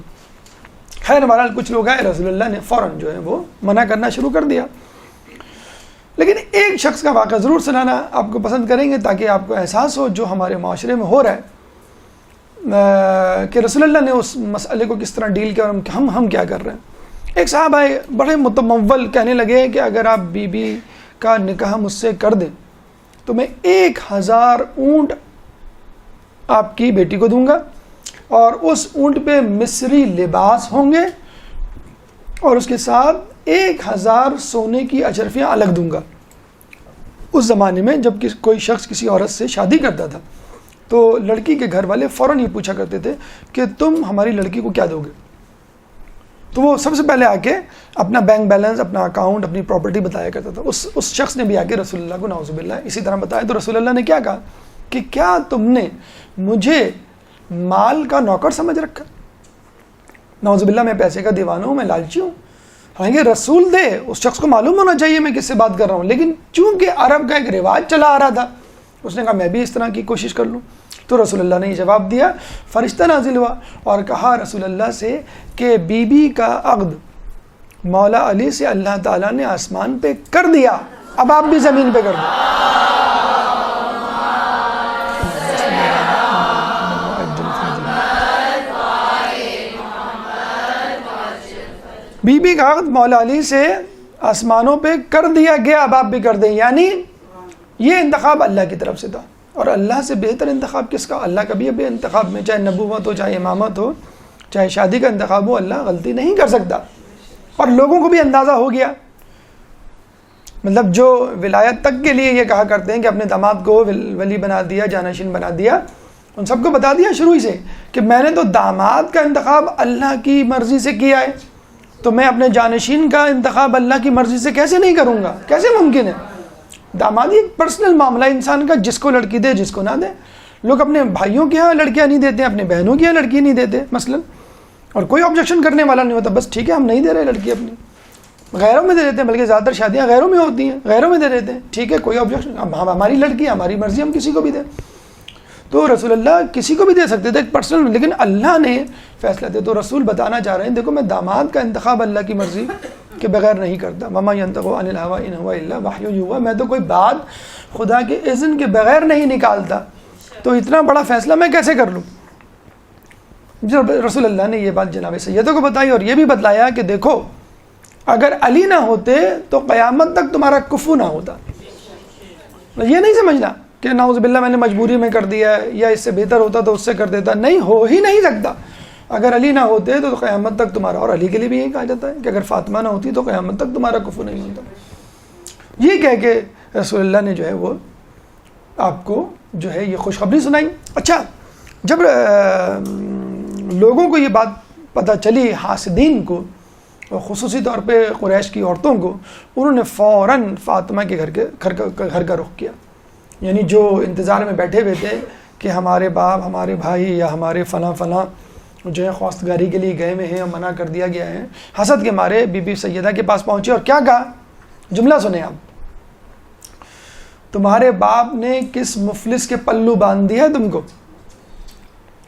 خیر بہرحال کچھ لوگ آئے، رسول اللہ نے فوراً جو ہے وہ منع کرنا شروع کر دیا۔ لیکن ایک شخص کا واقعہ ضرور سنانا آپ کو پسند کریں گے تاکہ آپ کو احساس ہو جو ہمارے معاشرے میں ہو رہا ہے کہ رسول اللہ نے اس مسئلے کو کس طرح ڈیل کیا اور ہم کیا کر رہے ہیں۔ ایک صاحب آئے بڑے متمول، کہنے لگے کہ اگر آپ بی بی کا نکاح مجھ سے کر دیں تو میں 1000 اونٹ آپ کی بیٹی کو دوں گا، اور اس اونٹ پہ مصری لباس ہوں گے، اور اس کے ساتھ 1000 سونے کی اچرفیاں الگ دوں گا۔ اس زمانے میں جب کوئی شخص کسی عورت سے شادی کرتا تھا تو لڑکی کے گھر والے فوراً یہ پوچھا کرتے تھے کہ تم ہماری لڑکی کو کیا دو گے؟ تو وہ سب سے پہلے آ کے اپنا بینک بیلنس، اپنا اکاؤنٹ، اپنی پراپرٹی بتایا کرتا تھا۔ اس شخص نے بھی آ کے رسول اللہ کو نعوذ باللہ اسی طرح بتایا، تو رسول اللہ نے کیا کہا کہ کیا تم نے مجھے مال کا نوکر سمجھ رکھا؟ نعوذ باللہ میں پیسے کا دیوانہ ہوں، میں لالچی ہوں۔ حالانکہ رسول دے اس شخص کو معلوم ہونا چاہیے میں کس سے بات کر رہا ہوں، لیکن چونکہ عرب کا ایک رواج چلا آ رہا تھا اس نے کہا میں بھی اس طرح کی کوشش کر لوں۔ تو رسول اللہ نے یہ جواب دیا، فرشتہ نازل ہوا اور کہا رسول اللہ سے کہ بی بی کا عقد مولا علی سے اللہ تعالیٰ نے آسمان پہ کر دیا، اب آپ بھی زمین پہ کر دو۔ بی بی کا عقد مولا علی سے آسمانوں پہ کر دیا گیا، اب آپ بھی کر دیں۔ یعنی یہ انتخاب اللہ کی طرف سے تھا، اور اللہ سے بہتر انتخاب کس کا؟ اللہ کا بھی ابھی انتخاب میں، چاہے نبوت ہو، چاہے امامت ہو، چاہے شادی کا انتخاب ہو، اللہ غلطی نہیں کر سکتا۔ اور لوگوں کو بھی اندازہ ہو گیا، مطلب جو ولایت تک کے لیے یہ کہا کرتے ہیں کہ اپنے داماد کو ولی بنا دیا، جانشین بنا دیا، ان سب کو بتا دیا شروع ہی سے کہ میں نے تو داماد کا انتخاب اللہ کی مرضی سے کیا ہے، تو میں اپنے جانشین کا انتخاب اللہ کی مرضی سے کیسے نہیں کروں گا؟ کیسے ممکن ہے؟ دامادی ایک پرسنل معاملہ انسان کا، جس کو لڑکی دے جس کو نہ دے۔ لوگ اپنے بھائیوں کے ہاں لڑکیاں نہیں دیتے، اپنے بہنوں کے ہاں لڑکی نہیں دیتے مثلا، اور کوئی آبجیکشن کرنے والا نہیں ہوتا، بس ٹھیک ہے ہم نہیں دے رہے لڑکی اپنی، غیروں میں دے دیتے ہیں، بلکہ زیادہ تر شادیاں غیروں میں ہوتی ہیں، غیروں میں دے دیتے ہیں، ٹھیک ہے کوئی آبجیکشن، ہماری لڑکی ہماری مرضی، ہم کسی کو بھی دیں۔ تو رسول اللہ کسی کو بھی دے سکتے تھے ایک پرسنل، لیکن اللہ نے فیصلہ دیا۔ تو رسول بتانا چاہ رہے ہیں دیکھو میں داماد کا انتخاب اللہ کی مرضی کے بغیر نہیں کرتا، وما ينطق عن الهوى ان هو الا وحی یوحی، میں تو کوئی بات خدا کے اذن کے بغیر نہیں نکالتا، تو اتنا بڑا فیصلہ میں کیسے کر لوں؟ جب رسول اللہ نے یہ بات جناب سیدوں کو بتائی اور یہ بھی بتلایا کہ دیکھو اگر علی نہ ہوتے تو قیامت تک تمہارا کفو نہ ہوتا۔ یہ نہیں سمجھنا کہ نعوذ باللہ میں نے مجبوری میں کر دیا ہے، یا اس سے بہتر ہوتا تو اس سے کر دیتا، نہیں، ہو ہی نہیں سکتا۔ اگر علی نہ ہوتے تو قیامت تک تمہارا، اور علی کے لیے بھی یہی کہا جاتا ہے کہ اگر فاطمہ نہ ہوتی تو قیامت تک تمہارا کفو نہیں ہوتا۔ یہ کہہ کے رسول اللہ نے جو ہے وہ آپ کو جو ہے یہ خوشخبری سنائی۔ اچھا جب لوگوں کو یہ بات پتہ چلی، حاسدین کو، خصوصی طور پہ قریش کی عورتوں کو، انہوں نے فوراً فاطمہ کے گھر کا رخ کیا، یعنی جو انتظار میں بیٹھے ہوئے تھے کہ ہمارے باپ، ہمارے بھائی یا ہمارے فلاں فلاں جو ہے خواستگاری کے لیے گئے ہوئے ہیں اور منع کر دیا گیا ہے، حسد کے مارے بی بی سیدہ کے پاس پہنچے اور کیا کہا؟ جملہ سنیں آپ، تمہارے باپ نے کس مفلس کے پلو باندھ دیا ہے تم کو؟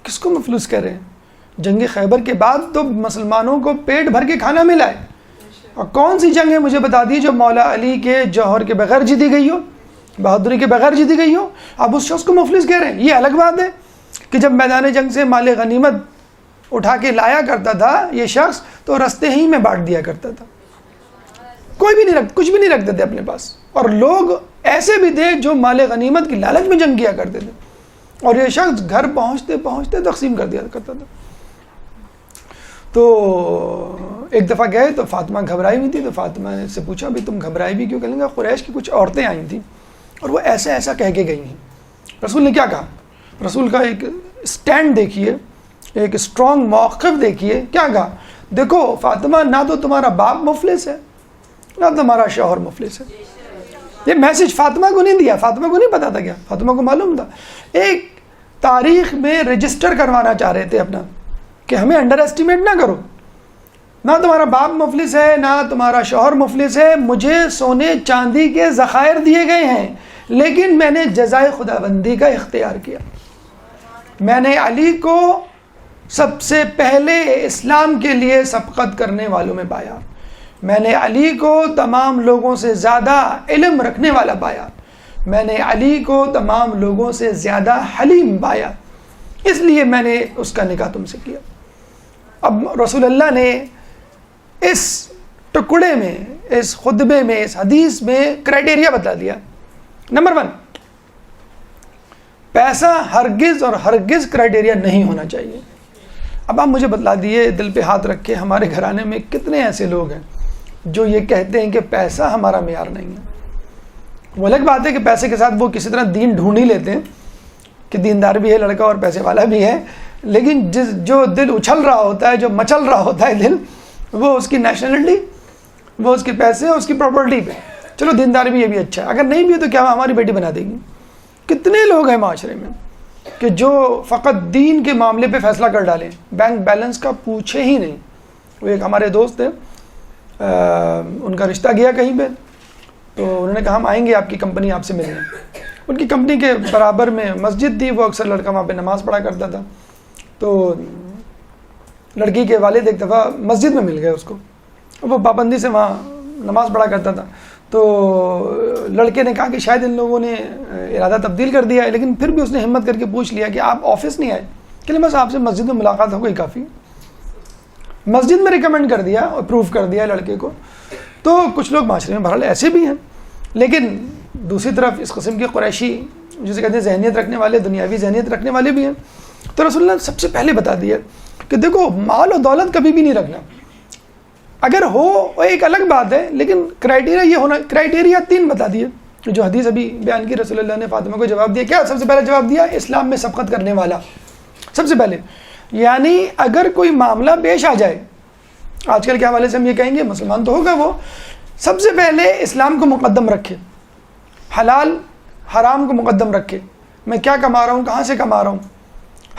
کس کو مفلس کہہ رہے ہیں؟ جنگ خیبر کے بعد تو مسلمانوں کو پیٹ بھر کے کھانا ملا ہے، اور کون سی جنگ ہے مجھے بتا دی جو مولا علی کے جوہر کے بغیر جیتی گئی ہو، بہادری کے بغیر جیتی گئی ہو؟ اب اس شخص کو مفلس کہہ رہے ہیں۔ یہ الگ بات ہے کہ جب میدان جنگ سے مال غنیمت اٹھا کے لایا کرتا تھا یہ شخص تو رستے ہی میں بانٹ دیا کرتا تھا، کوئی بھی نہیں رکھ کچھ بھی نہیں رکھتے تھے اپنے پاس. اور لوگ ایسے بھی تھے جو مال غنیمت کی لالچ میں جنگ کیا کرتے تھے, اور یہ شخص گھر پہنچتے پہنچتے تقسیم کر دیا کرتا تھا. تو ایک دفعہ گئے تو فاطمہ گھبرائی ہوئی تھی, تو فاطمہ نے سے پوچھا بھی تم گھبرائی بھی کیوں؟ کہنے لگا قریش کی کچھ عورتیں آئی تھیں اور وہ ایسا ایسا کہہ کے گئی ہیں. رسول نے کیا کہا؟ رسول کا ایک سٹینڈ دیکھیے, ایک اسٹرانگ موقف دیکھیے. کیا کہا؟ دیکھو فاطمہ, نہ تو تمہارا باپ مفلس ہے نہ تمہارا شوہر مفلس ہے. یہ میسج فاطمہ کو نہیں دیا, فاطمہ کو نہیں پتا تھا, کیا فاطمہ کو معلوم تھا. ایک تاریخ میں رجسٹر کروانا چاہ رہے تھے اپنا کہ ہمیں انڈر ایسٹیمیٹ نہ کرو, نہ تمہارا باپ مفلس ہے نہ تمہارا شوہر مفلس ہے. مجھے سونے چاندی کے ذخائر دیے گئے ہیں, لیکن میں نے جزائے خداوندی کا اختیار کیا. میں نے علی کو سب سے پہلے اسلام کے لیے سبقت کرنے والوں میں پایا. میں نے علی کو تمام لوگوں سے زیادہ علم رکھنے والا پایا. میں نے علی کو تمام لوگوں سے زیادہ حلیم پایا. اس لیے میں نے اس کا نکاح تم سے کیا. اب رسول اللہ نے اس ٹکڑے میں, اس خطبے میں, اس حدیث میں کرائٹیریا بتا دیا. نمبر 1, پیسہ ہرگز اور ہرگز کرائٹیریا نہیں ہونا چاہیے. اب آپ مجھے بتلا دیے دل پہ ہاتھ رکھ کے, ہمارے گھرانے میں کتنے ایسے لوگ ہیں جو یہ کہتے ہیں کہ پیسہ ہمارا معیار نہیں ہے. وہ الگ بات ہے کہ پیسے کے ساتھ وہ کسی طرح دین ڈھونڈ ہی لیتے ہیں کہ دیندار بھی ہے لڑکا اور پیسے والا بھی ہے, لیکن جو دل اچھل رہا ہوتا ہے, جو مچل رہا ہوتا ہے دل, وہ اس کی نیشنلٹی, وہ اس کے پیسے, اس کی پراپرٹی پہ. چلو دیندار بھی, یہ بھی اچھا ہے, اگر نہیں بھی ہے تو کیا ہماری بیٹی بنا دے گی. کتنے لوگ ہیں معاشرے میں کہ جو فقط دین کے معاملے پہ فیصلہ کر ڈالیں, بینک بیلنس کا پوچھے ہی نہیں. وہ ایک ہمارے دوست تھے, ان کا رشتہ گیا کہیں پہ, تو انہوں نے کہا ہم آئیں گے آپ کی کمپنی آپ سے ملنے. ان کی کمپنی کے برابر میں مسجد تھی, وہ اکثر لڑکا وہاں پہ نماز پڑھا کرتا تھا. تو لڑکی کے والد ایک دفعہ مسجد میں مل گئے اس کو, وہ پابندی سے وہاں نماز پڑھا کرتا تھا. تو لڑکے نے کہا کہ شاید ان لوگوں نے ارادہ تبدیل کر دیا ہے, لیکن پھر بھی اس نے ہمت کر کے پوچھ لیا کہ آپ آفس نہیں آئے؟ کہ نہیں, بس آپ سے مسجد میں ملاقات ہو گئی کافی. مسجد میں ریکمینڈ کر دیا اور پروف کر دیا لڑکے کو. تو کچھ لوگ معاشرے میں بہرحال ایسے بھی ہیں, لیکن دوسری طرف اس قسم کے قریشی جسے کہتے ہیں ذہنیت رکھنے والے, دنیاوی ذہنیت رکھنے والے بھی ہیں. تو رسول اللہ نے سب سے پہلے بتا دیا کہ دیکھو مال و دولت کبھی بھی نہیں رکھنا. اگر ہو ایک الگ بات ہے, لیکن کرائٹیریا یہ ہونا. کرائٹیریا 3 بتا دیے جو حدیث ابھی بیان کی. رسول اللہ نے فاطمہ کو جواب دیا. کیا سب سے پہلے جواب دیا؟ اسلام میں سبقت کرنے والا سب سے پہلے. یعنی اگر کوئی معاملہ پیش آ جائے, آج کل کے حوالے سے ہم یہ کہیں گے مسلمان تو ہوگا, وہ سب سے پہلے اسلام کو مقدم رکھے, حلال حرام کو مقدم رکھے. میں کیا کما رہا ہوں, کہاں سے کما رہا ہوں,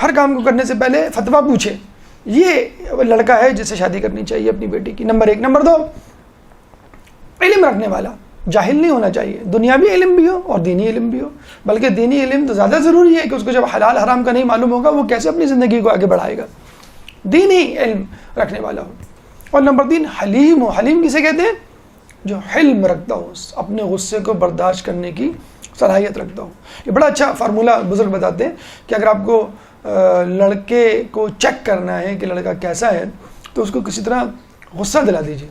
ہر کام کو کرنے سے پہلے فتویٰ پوچھے. یہ لڑکا ہے جس سے شادی کرنی چاہیے اپنی بیٹی کی. نمبر 1. نمبر 2, علم رکھنے والا, جاہل نہیں ہونا چاہیے. دنیاوی علم بھی ہو اور دینی علم بھی ہو, بلکہ دینی علم تو زیادہ ضروری ہے کہ اس کو جب حلال حرام کا نہیں معلوم ہوگا وہ کیسے اپنی زندگی کو آگے بڑھائے گا. دینی علم رکھنے والا ہو. اور نمبر 3, حلیم ہو. حلیم کسے کہتے ہیں؟ جو حلم رکھتا ہو, اپنے غصے کو برداشت کرنے کی صلاحیت رکھتا ہو. یہ بڑا اچھا فارمولہ بزرگ بتاتے ہیں کہ اگر آپ کو لڑکے کو چیک کرنا ہے کہ لڑکا کیسا ہے, تو اس کو کسی طرح غصہ دلا دیجیے.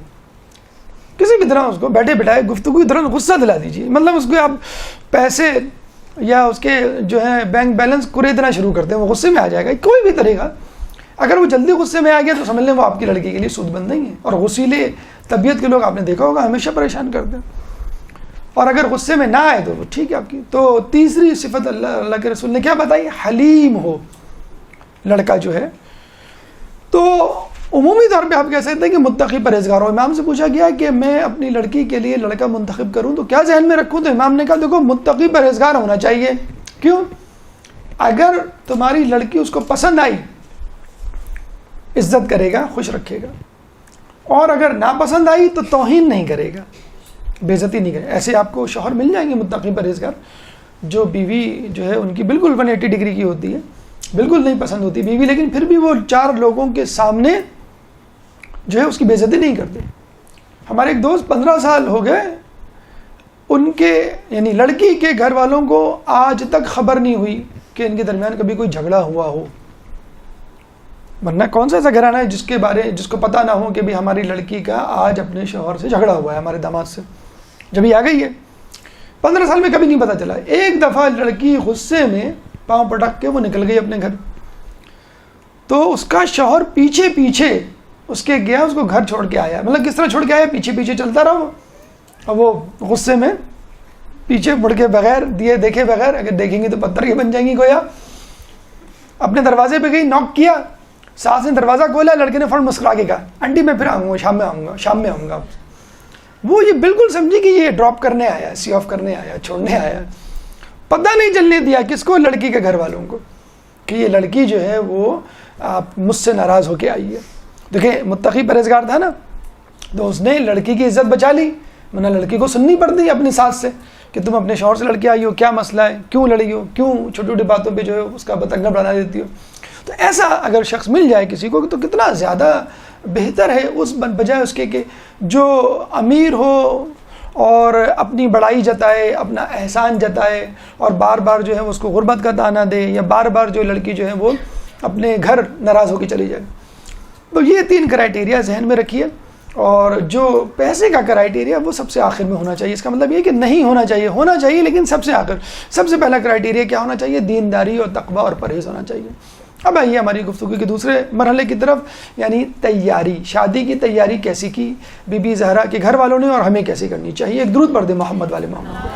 کسی بھی طرح اس کو بیٹھے بٹھائے گفتگو کی طرح غصہ دلا دیجیے. مطلب اس کو آپ پیسے یا اس کے جو ہے بینک بیلنس قریدنا شروع کرتے ہیں, وہ غصے میں آ جائے گا. کوئی بھی طریقہ, اگر وہ جلدی غصے میں آ گیا تو سمجھ لیں وہ آپ کی لڑکی کے لیے سود بند نہیں ہے. اور غصیلے طبیعت کے لوگ آپ نے دیکھا ہوگا ہمیشہ پریشان کرتے ہیں. اور اگر غصے میں نہ آئے تو وہ ٹھیک ہے آپ کی. تو تیسری صفت اللہ کے رسول نے کیا بتائی؟ حلیم ہو لڑکا جو ہے. تو عمومی طور پہ آپ کہہ سکتے ہیں کہ متقی پرہیزگار ہو. امام سے پوچھا گیا کہ میں اپنی لڑکی کے لیے لڑکا منتخب کروں تو کیا ذہن میں رکھوں؟ تو امام نے کہا دیکھو متقی پرہیزگار ہونا چاہیے. کیوں؟ اگر تمہاری لڑکی اس کو پسند آئی, عزت کرے گا, خوش رکھے گا, اور اگر ناپسند آئی تو توہین نہیں کرے گا, بے عزتی نہیں کرے. ایسے آپ کو شوہر مل جائیں گے متقی پرہیزگار, جو بیوی جو ہے ان کی بالکل 180 ڈگری کی ہوتی ہے, بالکل نہیں پسند ہوتی بیوی, لیکن پھر بھی وہ 4 لوگوں کے سامنے جو ہے اس کی بے عزتی نہیں کرتے. ہمارے ایک دوست 15 سال ہو گئے, ان کے یعنی لڑکی کے گھر والوں کو آج تک خبر نہیں ہوئی کہ ان کے درمیان کبھی کوئی جھگڑا ہوا ہو. ورنہ کون سا ایسا گھرانہ ہے جس کو پتہ نہ ہو کہ بھی ہماری لڑکی کا آج اپنے شوہر سے جھگڑا ہوا ہے، ہمارے داماد سے، جب یہ آ گئی ہے 15 سال میں کبھی نہیں پتہ چلا. ایک دفعہ لڑکی غصے میں پاؤں پٹک کے وہ نکل گئی اپنے گھر، تو اس کا شوہر پیچھے پیچھے اس کے گیا، اس کو گھر چھوڑ کے آیا. مطلب کس طرح چھوڑ کے آیا؟ پیچھے پیچھے چلتا رہا وہ، اور وہ غصے میں پیچھے مڑ کے بغیر دیے دیکھے بغیر، اگر دیکھیں گے تو پتھر کی بن جائیں گی گویا. اپنے دروازے پہ گئی، ناک کیا، ساس نے دروازہ کھولا، لڑکے نے فوراً مسکرا کے کہا آنٹی میں پھر آؤں گا، شام میں آؤں گا. وہ یہ بالکل سمجھی کہ یہ ڈراپ کرنے آیا، سی آف کرنے آیا، چھوڑنے آیا. پتہ نہیں چلنے دیا کس کو؟ لڑکی کے گھر والوں کو، کہ یہ لڑکی جو ہے وہ مجھ سے ناراض ہو کے آئی ہے. دیکھیں متقی پرہیزگار تھا نا، تو اس نے لڑکی کی عزت بچا لی، ورنہ لڑکی کو سننی پڑتی اپنی ساس سے کہ تم اپنے شوہر سے لڑ کے آئی ہو، کیا مسئلہ ہے، کیوں لڑی ہو، کیوں چھوٹی چھوٹی باتوں پہ جو ہے اس کا بتنگڑ بنا دیتی ہو. تو ایسا اگر شخص مل جائے کسی کو تو کتنا زیادہ بہتر ہے اس بجائے اس کے کہ جو امیر ہو اور اپنی بڑائی جتائے، اپنا احسان جتائے، اور بار بار جو ہے اس کو غربت کا طعنہ دے، یا بار بار جو لڑکی جو ہے وہ اپنے گھر ناراض ہو کے چلی جائے. تو یہ 3 کرائٹیریا ذہن میں رکھیے. اور جو پیسے کا کرائٹیریا وہ سب سے آخر میں ہونا چاہیے. اس کا مطلب یہ کہ نہیں ہونا چاہیے لیکن سب سے آخر. سب سے پہلا کرائٹیریا کیا ہونا چاہیے؟ دینداری اور تقوی اور پرہیز ہونا چاہیے. اب آئیے ہماری گفتگو کے دوسرے مرحلے کی طرف، یعنی تیاری. شادی کی تیاری کیسی کی بی بی زہرا کے گھر والوں نے، اور ہمیں کیسی کرنی چاہیے. ایک درود پڑھ دیں محمد والے محمد کو.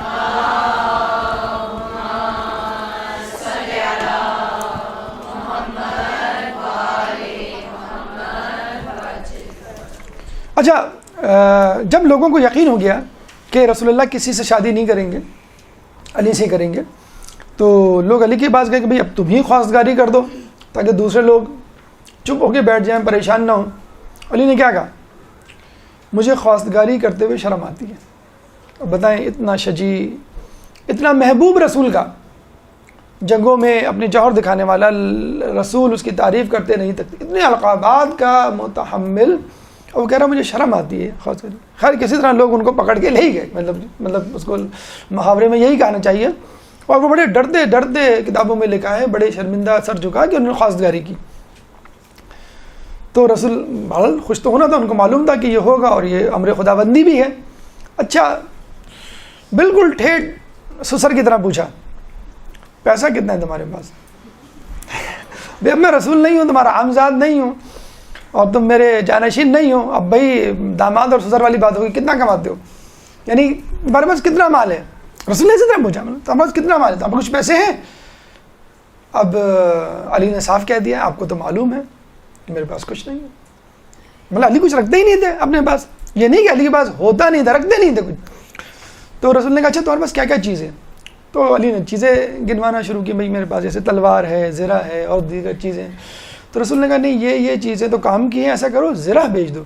اچھا، جب لوگوں کو یقین ہو گیا کہ رسول اللہ کسی سے شادی نہیں کریں گے، علی سے کریں گے، تو لوگ علی کے پاس گئے کہ بھئی اب تم ہی خواستگاری کر دو تاکہ دوسرے لوگ چپ ہو کے بیٹھ جائیں، پریشان نہ ہوں. علی نے کیا کہا؟ مجھے خواستگاری کرتے ہوئے شرم آتی ہے. اب بتائیں، اتنا شجیع، اتنا محبوب رسول کا، جنگوں میں اپنے جوہر دکھانے والا رسول، اس کی تعریف کرتے نہیں تک، اتنے القابات کا متحمل، اور وہ کہہ رہا مجھے شرم آتی ہے خواستگاری. خیر کسی طرح لوگ ان کو پکڑ کے لے ہی گئے، مطلب اس کو محاورے میں یہی کہنا چاہیے. اور وہ بڑے ڈرتے کتابوں میں لکھا ہے، بڑے شرمندہ سر جھکا کہ انہوں نے خواستگاری کی. تو رسول بہت خوش تو ہونا تھا، ان کو معلوم تھا کہ یہ ہوگا اور یہ امر خداوندی بھی ہے. اچھا، بالکل ٹھیٹ سسر کی طرح پوچھا پیسہ کتنا ہے تمہارے پاس؟ بھئی اب میں رسول نہیں ہوں، تمہارا عامزاد نہیں ہوں، اور تم میرے جانشین نہیں ہو. اب بھائی داماد اور سسر والی بات ہوگی، کتنا کماتے ہو، یعنی تمہارے پاس کتنا مال ہے؟ رسول نے اسی طرح پوچھا، تمہارے پاس کتنا مال ہے، تمہارے کچھ پیسے ہیں؟ اب علی نے صاف کہہ دیا آپ کو تو معلوم ہے کہ میرے پاس کچھ نہیں ہے. مطلب علی کچھ رکھتے ہی نہیں تھے اپنے پاس. یہ نہیں کہ علی کے پاس ہوتا نہیں تھا، رکھتے نہیں تھے کچھ. تو رسول نے کہا اچھا تمہارے پاس کیا کیا چیزیں؟ تو علی نے چیزیں گنوانا شروع کی. بھائی میرے پاس جیسے تلوار ہے، زرہ ہے، اور دیگر چیزیں. تو رسول نے کہا نہیں، یہ چیزیں تو کام کی ہیں، ایسا کرو زرہ بیچ دو.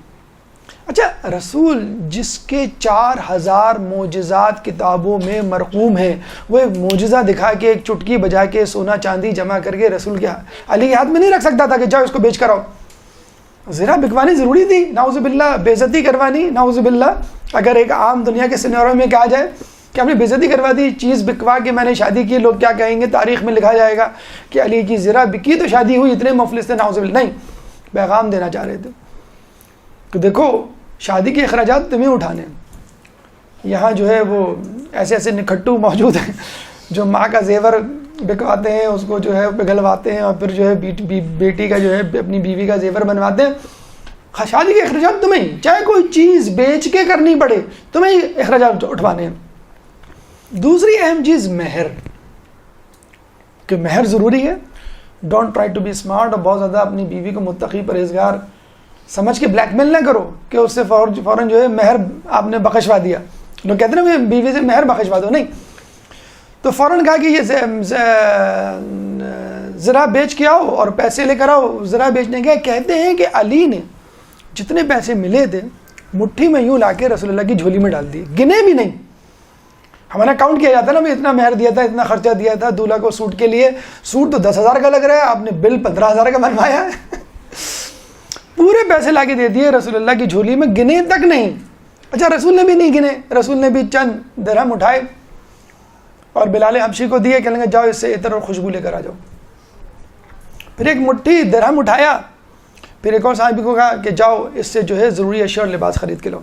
اچھا، رسول جس کے 4000 معجزات کتابوں میں مرقوم ہیں، وہ ایک معجزہ دکھا کے، ایک چٹکی بجا کے، سونا چاندی جمع کر کے رسول کے علی کے ہاتھ میں نہیں رکھ سکتا تھا کہ جاؤ اس کو بیچ کر آؤ. زرہ بکوانی ضروری تھی، نعوذ باللہ بے عزتی کروانی، نعوذ باللہ. اگر ایک عام دنیا کے سینیروں میں کہا جائے کہ ہم نے بے عزتی کروا دی، چیز بکوا کے میں نے شادی کی، لوگ کیا کہیں گے؟ تاریخ میں لکھا جائے گا کہ علی کی زرہ بکی تو شادی ہوئی. اتنے مفلس تھے، نعوذ باللہ. نہیں، پیغام دینا چاہ رہے تھے کہ دیکھو شادی کے اخراجات تمہیں اٹھانے. یہاں جو ہے وہ ایسے نکھٹو موجود ہیں جو ماں کا زیور بکواتے ہیں، اس کو جو ہے پگھلواتے ہیں، اور پھر جو ہے بیٹی کا جو ہے اپنی بیوی کا زیور بنواتے ہیں. شادی کے اخراجات تمہیں، چاہے کوئی چیز بیچ کے کرنی پڑے، تمہیں اخراجات اٹھوانے ہیں. دوسری اہم چیز مہر، کہ مہر ضروری ہے. Don't try to be smart, اور بہت زیادہ اپنی بیوی کو متقی پرہیزگار سمجھ کے بلیک میل نہ کرو کہ اس سے فوراً جو ہے مہر آپ نے بخشوا دیا. لوگ کہتے ہیں نا بیوی سے مہر بخشوا دو، نہیں. تو فوراً کہا کہ یہ زرہ بیچ کے آؤ اور پیسے لے کر آؤ. زرہ بیچنے گئے، کہتے ہیں کہ علی نے جتنے پیسے ملے تھے مٹھی میں یوں لا کے رسول اللہ کی جھولی میں ڈال دی، گنے بھی نہیں. ہمارا کاؤنٹ کیا جاتا ہے نا، اتنا مہر دیا تھا، اتنا خرچہ دیا تھا دولہا کو سوٹ کے لیے. سوٹ تو 10,000 کا لگ رہا ہے، آپ نے بل 15,000 کا بنوایا ہے. پورے پیسے لا کے دے دیے رسول اللہ کی جھولی میں، گنے تک نہیں. اچھا، رسول نے بھی نہیں گنے، رسول نے بھی چند درہم اٹھائے اور بلال حبشی کو دیے، کہنے لگے جاؤ اس سے عطر اور خوشبو لے کر آ جاؤ. پھر ایک مٹھی درہم اٹھایا پھر ایک اور صحابی کو کہا کہ جاؤ اس سے جو ہے ضروری اشیاء اور لباس خرید کے لاؤ.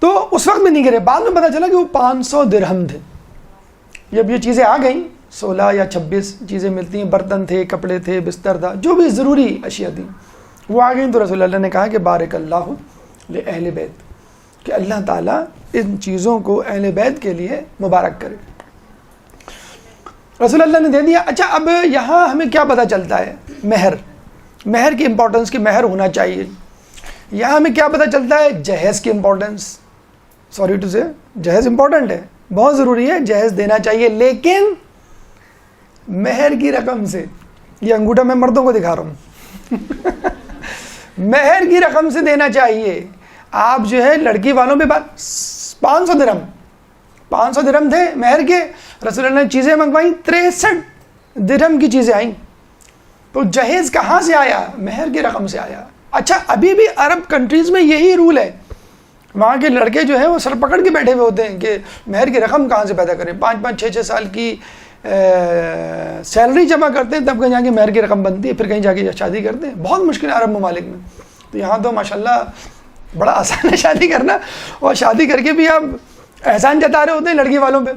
تو اس وقت میں نہیں گرے, بعد میں پتا چلا کہ وہ 500 درہم تھے. جب یہ چیزیں آ گئیں 16 یا 26 چیزیں ملتی ہیں, برتن تھے, کپڑے تھے, بستر تھا, جو بھی ضروری اشیاء تھیں وہ آ گئیں, تو رسول اللہ نے کہا کہ بارک اللہ لأہل بیت, کہ اللہ تعالیٰ ان چیزوں کو اہل بیت کے لیے مبارک کرے. رسول اللہ نے دے دیا. اچھا اب یہاں ہمیں کیا پتہ چلتا ہے؟ مہر کی امپورٹنس, کی مہر ہونا چاہیے. یہاں ہمیں کیا پتہ چلتا ہے؟ جہیز کی امپورٹنس. سوری ٹو سے, جہیز امپورٹنٹ ہے, بہت ضروری ہے, جہیز دینا چاہیے, لیکن مہر کی رقم سے. یہ انگوٹھا میں مردوں کو دکھا رہا ہوں. مہر کی رقم سے دینا چاہیے. آپ جو ہے لڑکی والوں پہ 500 درہم تھے مہر کے, رسول اللہ نے چیزیں منگوائیں 63 درہم کی چیزیں آئیں. تو جہیز کہاں سے آیا؟ مہر کی رقم سے آیا. اچھا ابھی بھی عرب کنٹریز میں یہی رول ہے, وہاں کے لڑکے جو ہیں وہ سر پکڑ کے بیٹھے ہوئے ہوتے ہیں کہ مہر کی رقم کہاں سے پیدا کریں. 5-5 6-6 سال کی سیلری جمع کرتے ہیں, تب کہیں جا کے مہر کی رقم بنتی ہے, پھر کہیں جا کے شادی کرتے ہیں. بہت مشکل ہے عرب ممالک میں. تو یہاں تو ماشاءاللہ بڑا آسان ہے شادی کرنا, اور شادی کر کے بھی آپ احسان جتا رہے ہوتے ہیں لڑکی والوں پہ,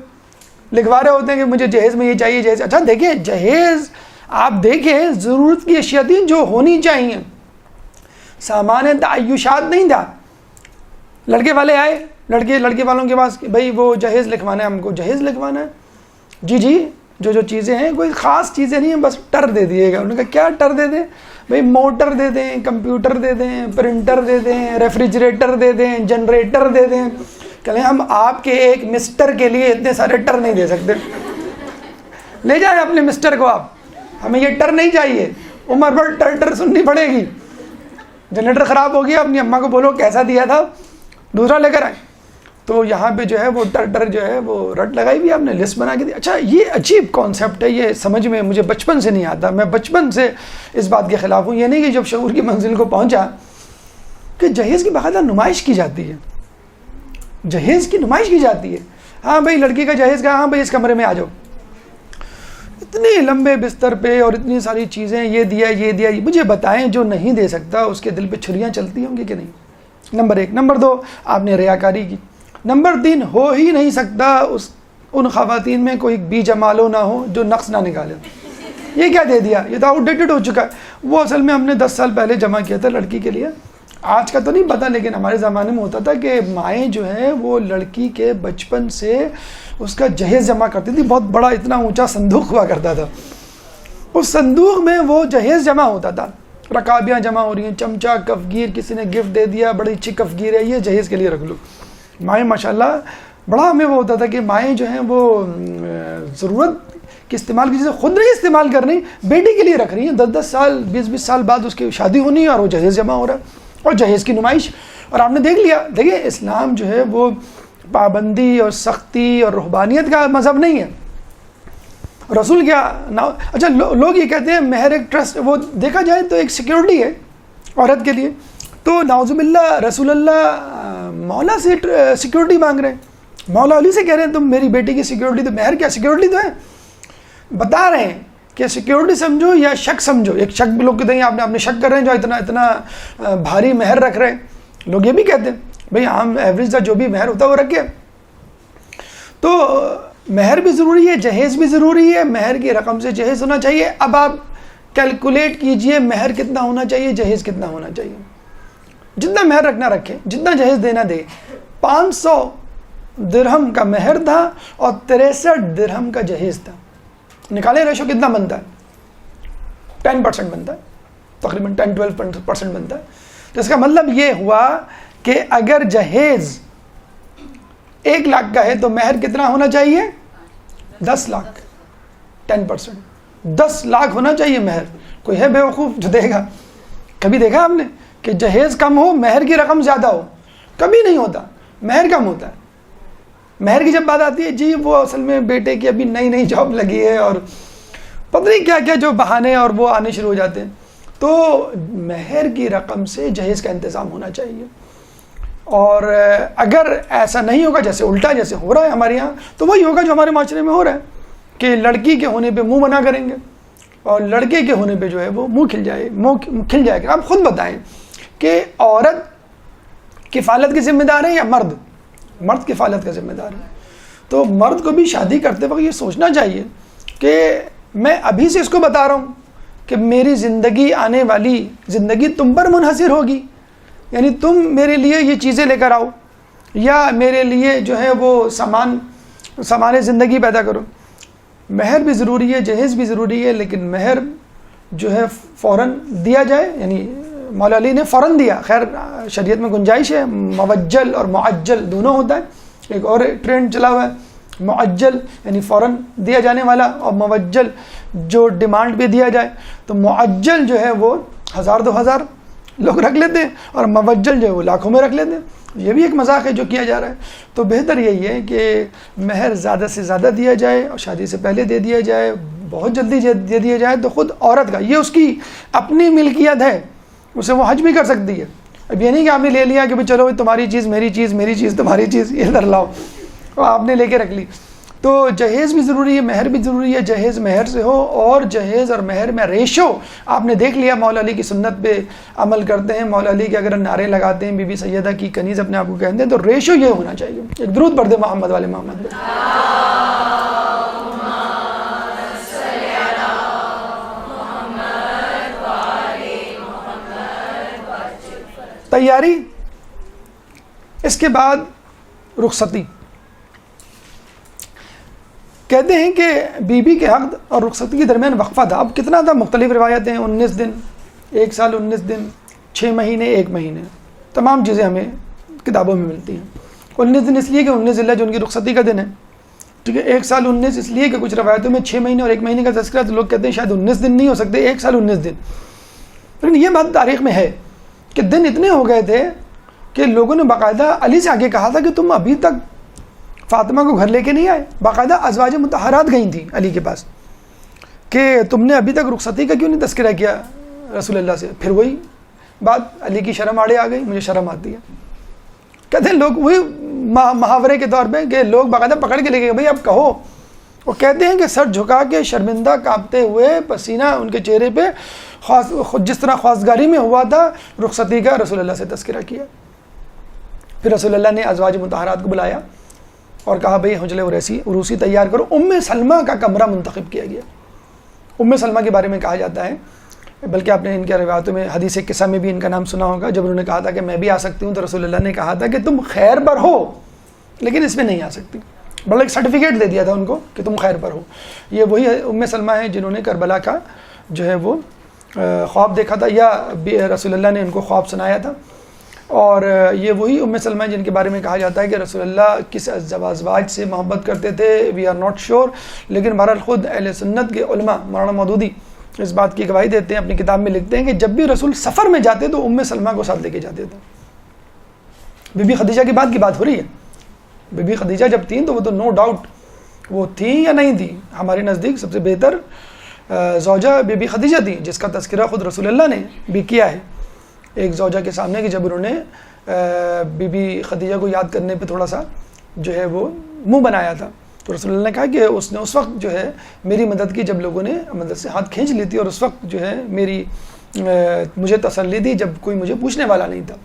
لکھوا رہے ہوتے ہیں کہ مجھے جہیز میں یہ چاہیے, جہیز. اچھا دیکھیں جہیز آپ دیکھیں ضرورت کی اشیاء تھیں جو ہونی چاہیے, سامان تعیشات نہیں تھا. لڑکے والے آئے, لڑکے والوں کے پاس بھائی وہ جہیز لکھوانا ہے, ہم کو جہیز لکھوانا ہے. جی جو چیزیں ہیں کوئی خاص چیزیں نہیں ہیں, بس ٹر دے دیے گا. انہوں نے کہا کیا ٹر دے دیں؟ بھائی موٹر دے دیں, کمپیوٹر دے دیں, پرنٹر دے دیں, ریفریجریٹر دے دیں, جنریٹر دے دیں. کہلیں ہم آپ کے ایک مسٹر کے لیے اتنے سارے ٹر نہیں دے سکتے. لے جائیں اپنے مسٹر کو آپ, ہمیں یہ ٹر نہیں چاہیے, عمر بھر ٹر سننی پڑے گی. جنریٹر خراب ہو گیا, اپنی اماں کو بولو کیسا دیا تھا, دوسرا لے کر آئیں. تو یہاں پہ جو ہے وہ ٹر جو ہے وہ رٹ لگائی بھی آپ نے, لسٹ بنا کے دی. اچھا یہ عجیب کانسیپٹ ہے, یہ سمجھ میں مجھے بچپن سے نہیں آتا. میں بچپن سے اس بات کے خلاف ہوں. یہ نہیں کہ جب شعور کی منزل کو پہنچا کہ جہیز کی باقاعدہ نمائش کی جاتی ہے, جہیز کی نمائش کی جاتی ہے. ہاں بھائی لڑکی کا جہیز کا, ہاں بھائی اس کمرے میں آ جاؤ. اتنے لمبے بستر پہ اور اتنی ساری چیزیں, یہ دیا. مجھے بتائیں جو نہیں دے سکتا اس کے دل پہ چھریاں چلتی ہوں گی کہ نہیں؟ نمبر 1. نمبر 2, آپ نے ریاکاری کی. نمبر 3, ہو ہی نہیں سکتا ان خواتین میں کوئی بی جمالو نہ ہو جو نقص نہ نکالے. یہ کیا دے دیا؟ یہ تو آؤٹ ڈیٹڈ ہو چکا ہے. وہ اصل میں ہم نے 10 سال پہلے جمع کیا تھا لڑکی کے لیے. آج کا تو نہیں پتہ, لیکن ہمارے زمانے میں ہوتا تھا کہ مائیں جو ہیں وہ لڑکی کے بچپن سے اس کا جہیز جمع کرتی تھی. بہت بڑا اتنا اونچا صندوق ہوا کرتا تھا, اس صندوق میں وہ جہیز جمع ہوتا تھا. رکابیاں جمع ہو رہی ہیں, چمچہ, کفگیر, کسی نے گفٹ دے دیا, بڑی اچھی کفگیر ہے, یہ جہیز کے لیے رکھ لو. مائیں ماشاءاللہ بڑا ہمیں وہ ہوتا تھا کہ مائیں جو ہیں وہ ضرورت کے استعمال کی چیزیں خود نہیں استعمال کر رہی, بیٹی کے لیے رکھ رہی ہیں. 10 سال 20 سال بعد اس کی شادی ہونی ہے اور وہ جہیز جمع ہو رہا ہے, اور جہیز کی نمائش. اور آپ نے دیکھ لیا, دیکھیں اسلام جو ہے وہ پابندی اور سختی اور رہبانیت کا مذہب نہیں ہے. رسول کیا اچھا لوگ یہ کہتے ہیں مہر ایک ٹرسٹ, وہ دیکھا جائے تو ایک سیکیورٹی ہے عورت کے لیے. تو نعوذ باللہ رسول اللہ مولا سے سیکیورٹی مانگ رہے ہیں, مولا علی سے کہہ رہے ہیں تم میری بیٹی کی سیکیورٹی. تو مہر کیا سیکیورٹی تو ہے, بتا رہے ہیں کہ سیکیورٹی سمجھو یا شک سمجھو. ایک شک بھی لوگ کہتے ہیں آپ نے شک کر رہے ہیں جو اتنا بھاری مہر رکھ رہے ہیں. لوگ یہ بھی کہتے ہیں بھئی عام ایوریج کا جو بھی مہر ہوتا ہے وہ رکھے. تو مہر بھی ضروری ہے, جہیز بھی ضروری ہے. مہر کی رقم سے جہیز ہونا چاہیے. اب آپ کیلکولیٹ کیجئے مہر کتنا ہونا چاہیے, جہیز کتنا ہونا چاہیے. جتنا مہر رکھنا رکھے, جتنا جہیز دینا دے. 500 درہم کا مہر تھا اور 63 درہم کا جہیز تھا. نکالے ریشو کتنا بنتا ہے؟ 10% بنتا ہے, تقریباً 10-12% بنتا ہے. تو اس کا مطلب یہ ہوا کہ اگر جہیز 1 لاکھ کا ہے تو مہر کتنا ہونا چاہیے؟ 10 لاکھ. 10%, 10 لاکھ ہونا چاہیے مہر. کوئی ہے بیوقوف جو دے گا؟ کبھی دیکھا آپ نے کہ جہیز کم ہو مہر کی رقم زیادہ ہو؟ کبھی نہیں ہوتا, مہر کم ہوتا ہے. مہر کی جب بات آتی ہے جی وہ اصل میں بیٹے کی ابھی نئی جاب لگی ہے اور پتہ نہیں کیا جو بہانے اور وہ آنے شروع ہو جاتے ہیں. تو مہر کی رقم سے جہیز کا انتظام ہونا چاہیے. اور اگر ایسا نہیں ہوگا, جیسے الٹا جیسے ہو رہا ہے ہمارے یہاں, تو وہی ہوگا جو ہمارے معاشرے میں ہو رہا ہے کہ لڑکی کے ہونے پہ منہ بنا کریں گے اور لڑکے کے ہونے پہ جو ہے وہ منہ کھل جائے گا. آپ خود بتائیں کہ عورت کفالت کی ذمہ دار ہے یا مرد کفالت کا ذمہ دار ہے؟ تو مرد کو بھی شادی کرتے وقت یہ سوچنا چاہیے کہ میں ابھی سے اس کو بتا رہا ہوں کہ میری زندگی، آنے والی زندگی تم پر منحصر ہوگی، یعنی تم میرے لیے یہ چیزیں لے کر آؤ یا میرے لیے جو ہے وہ سامان زندگی پیدا کرو. مہر بھی ضروری ہے، جہیز بھی ضروری ہے، لیکن مہر جو ہے فوراً دیا جائے، یعنی مولا علی نے فوراً دیا. خیر شریعت میں گنجائش ہے، موجل اور معجل دونوں ہوتا ہے. ایک اور ٹرینڈ چلا ہوا ہے معجل یعنی فوراً دیا جانے والا، اور موجل جو ڈیمانڈ پہ دیا جائے. تو معجل جو ہے وہ 1000-2000 لوگ رکھ لیتے ہیں، اور موجل جو ہے وہ لاکھوں میں رکھ لیتے ہیں. یہ بھی ایک مذاق ہے جو کیا جا رہا ہے. تو بہتر یہی ہے کہ مہر زیادہ سے زیادہ دیا جائے، اور شادی سے پہلے دے دیا جائے، بہت جلدی دے دیا جائے تو خود عورت کا، یہ اس کی اپنی ملکیت ہے، اسے وہ حج بھی کر سکتی ہے. اب یہ نہیں کہ آپ نے لے لیا کہ چلو تمہاری چیز میری چیز، میری چیز تمہاری چیز، یہ ادھر لاؤ، اور آپ نے لے کے رکھ لی. تو جہیز بھی ضروری ہے، مہر بھی ضروری ہے. جہیز مہر سے ہو، اور جہیز اور مہر میں ریشو آپ نے دیکھ لیا. مولا علی کی سنت پہ عمل کرتے ہیں، مولا علی کے اگر نعرے لگاتے ہیں، بی بی سیدہ کی کنیز اپنے آپ کو کہتے ہیں، تو ریشو یہ ہونا چاہیے. ایک درود پڑھ دے محمد والے محمد پہ. تیاری. اس کے بعد رخصتی. کہتے ہیں کہ بی بی کے عقد اور رخصتی کے درمیان وقفہ تھا. اب کتنا تھا؟ مختلف روایتیں ہیں. 19 دن، 1 سال 19 دن، 6 مہینے، 1 مہینے، تمام چیزیں ہمیں کتابوں میں ملتی ہیں. 19 دن اس لیے کہ 19 ذی الحجہ جو ان کی رخصتی کا دن ہے. ٹھیک ہے. 1 سال 19 اس لیے کہ کچھ روایتوں میں 6 مہینے اور 1 مہینے کا تذکرہ، تو لوگ کہتے ہیں شاید 19 دن نہیں ہو سکتے، 1 سال 19 دن. لیکن یہ بات تاریخ میں ہے کہ دن اتنے ہو گئے تھے کہ لوگوں نے باقاعدہ علی سے آگے کہا تھا کہ تم ابھی تک فاطمہ کو گھر لے کے نہیں آئے. باقاعدہ ازواج مطہرات گئی تھیں علی کے پاس کہ تم نے ابھی تک رخصتی کا کیوں نہیں تذکرہ کیا رسول اللہ سے. پھر وہی بات، علی کی شرم آڑے آ گئی، مجھے شرم آتی ہے. کہتے ہیں لوگ وہی محاورے کے طور پہ کہ لوگ باقاعدہ پکڑ کے لے گئے، بھائی اب کہو. وہ کہتے ہیں کہ سر جھکا کے شرمندہ کانپتے ہوئے، پسینہ ان کے چہرے پہ، جس طرح خواستگاری میں ہوا تھا رخصتی کا رسول اللہ سے تذکرہ کیا. پھر رسول اللہ نے ازواج مطہرات کو بلایا اور کہا بھئی حجلے عروسی تیار کرو. ام سلمہ کا کمرہ منتخب کیا گیا. ام سلمہ کے بارے میں کہا جاتا ہے، بلکہ آپ نے ان کے روایتوں میں حدیث قصہ میں بھی ان کا نام سنا ہوگا، جب انہوں نے کہا تھا کہ میں بھی آ سکتی ہوں، تو رسول اللہ نے کہا تھا کہ تم خیر پر ہو لیکن اس میں نہیں آ سکتی. بڑا ایک سرٹیفکیٹ دے دیا تھا ان کو کہ تم خیر پر ہو. یہ وہی ام سلمہ ہیں جنہوں نے کربلا کا جو ہے وہ خواب دیکھا تھا، یا رسول اللہ نے ان کو خواب سنایا تھا. اور یہ وہی ام سلمہ جن کے بارے میں کہا جاتا ہے کہ رسول اللہ کس ازواج سے محبت کرتے تھے، وی آر ناٹ شیور، لیکن بہرحال خود اہل سنت کے علماء مولانا مودودی اس بات کی گواہی دیتے ہیں، اپنی کتاب میں لکھتے ہیں کہ جب بھی رسول سفر میں جاتے تو ام سلمہ کو ساتھ لے کے جاتے تھے. بی بی خدیجہ کی بات ہو رہی ہے. بی بی خدیجہ جب تھیں تو وہ تو نو ڈاؤٹ وہ تھیں یا نہیں تھیں، ہمارے نزدیک سب سے بہتر زوجہ بی بی خدیجہ تھی، جس کا تذکرہ خود رسول اللہ نے بھی کیا ہے ایک زوجہ کے سامنے، کہ جب انہوں نے بی بی خدیجہ کو یاد کرنے پہ تھوڑا سا جو ہے وہ منہ بنایا تھا، تو رسول اللہ نے کہا کہ اس نے اس وقت جو ہے میری مدد کی جب لوگوں نے مدد سے ہاتھ کھینچ لی تھی، اور اس وقت جو ہے میری مجھے تسلی دی جب کوئی مجھے پوچھنے والا نہیں تھا.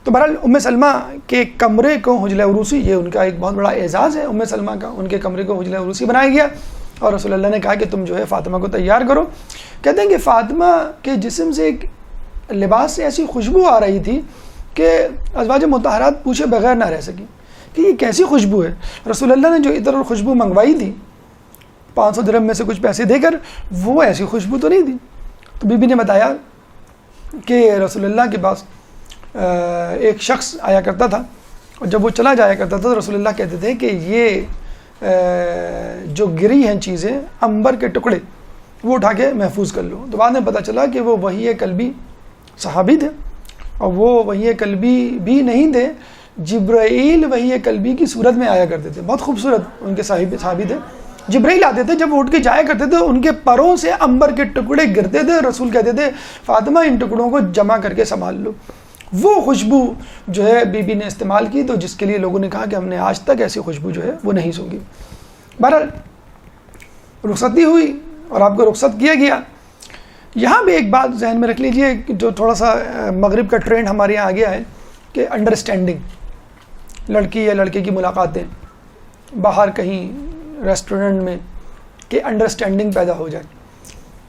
تو بہرحال ام سلمہ کے کمرے کو حجلہ عروسی، یہ ان کا ایک بہت بڑا اعزاز ہے ام سلمہ کا، ان کے کمرے کو حجلہ عروسی بنایا گیا، اور رسول اللہ نے کہا کہ تم جو ہے فاطمہ کو تیار کرو. کہتے ہیں کہ فاطمہ کے جسم سے ایک لباس سے ایسی خوشبو آ رہی تھی کہ ازواج مطہرات پوچھے بغیر نہ رہ سکی کہ یہ کیسی خوشبو ہے. رسول اللہ نے جو عطر اور خوشبو منگوائی تھی 500 درہم میں سے کچھ پیسے دے کر، وہ ایسی خوشبو تو نہیں تھی. تو بی بی نے بتایا کہ رسول اللہ کے پاس ایک شخص آیا کرتا تھا، اور جب وہ چلا جایا کرتا تھا تو رسول اللہ کہتے تھے کہ یہ جو گری ہیں چیزیں، عنبر کے ٹکڑے، وہ اٹھا کے محفوظ کر لو. تو بعد میں پتہ چلا کہ وہ وحی قلبی صحابی تھے، اور وہ وحی قلبی بھی نہیں تھے، جبرائیل وحی قلبی کی صورت میں آیا کرتے تھے. بہت خوبصورت ان کے صحابی تھے. جبرائیل آتے تھے، جب وہ اٹھ کے جایا کرتے تھے ان کے پروں سے عنبر کے ٹکڑے گرتے تھے. رسول کہتے تھے فاطمہ ان ٹکڑوں کو جمع کر کے سنبھال لو. وہ خوشبو جو ہے بی بی نے استعمال کی، تو جس کے لیے لوگوں نے کہا کہ ہم نے آج تک ایسی خوشبو جو ہے وہ نہیں سونگھی. بہرحال رخصتی ہوئی اور آپ کو رخصت کیا گیا. یہاں بھی ایک بات ذہن میں رکھ لیجئے جو تھوڑا سا مغرب کا ٹرینڈ ہمارے یہاں آ گیا ہے کہ انڈرسٹینڈنگ، لڑکی یا لڑکے کی ملاقاتیں باہر کہیں ریسٹورنٹ میں، کہ انڈرسٹینڈنگ پیدا ہو جائے.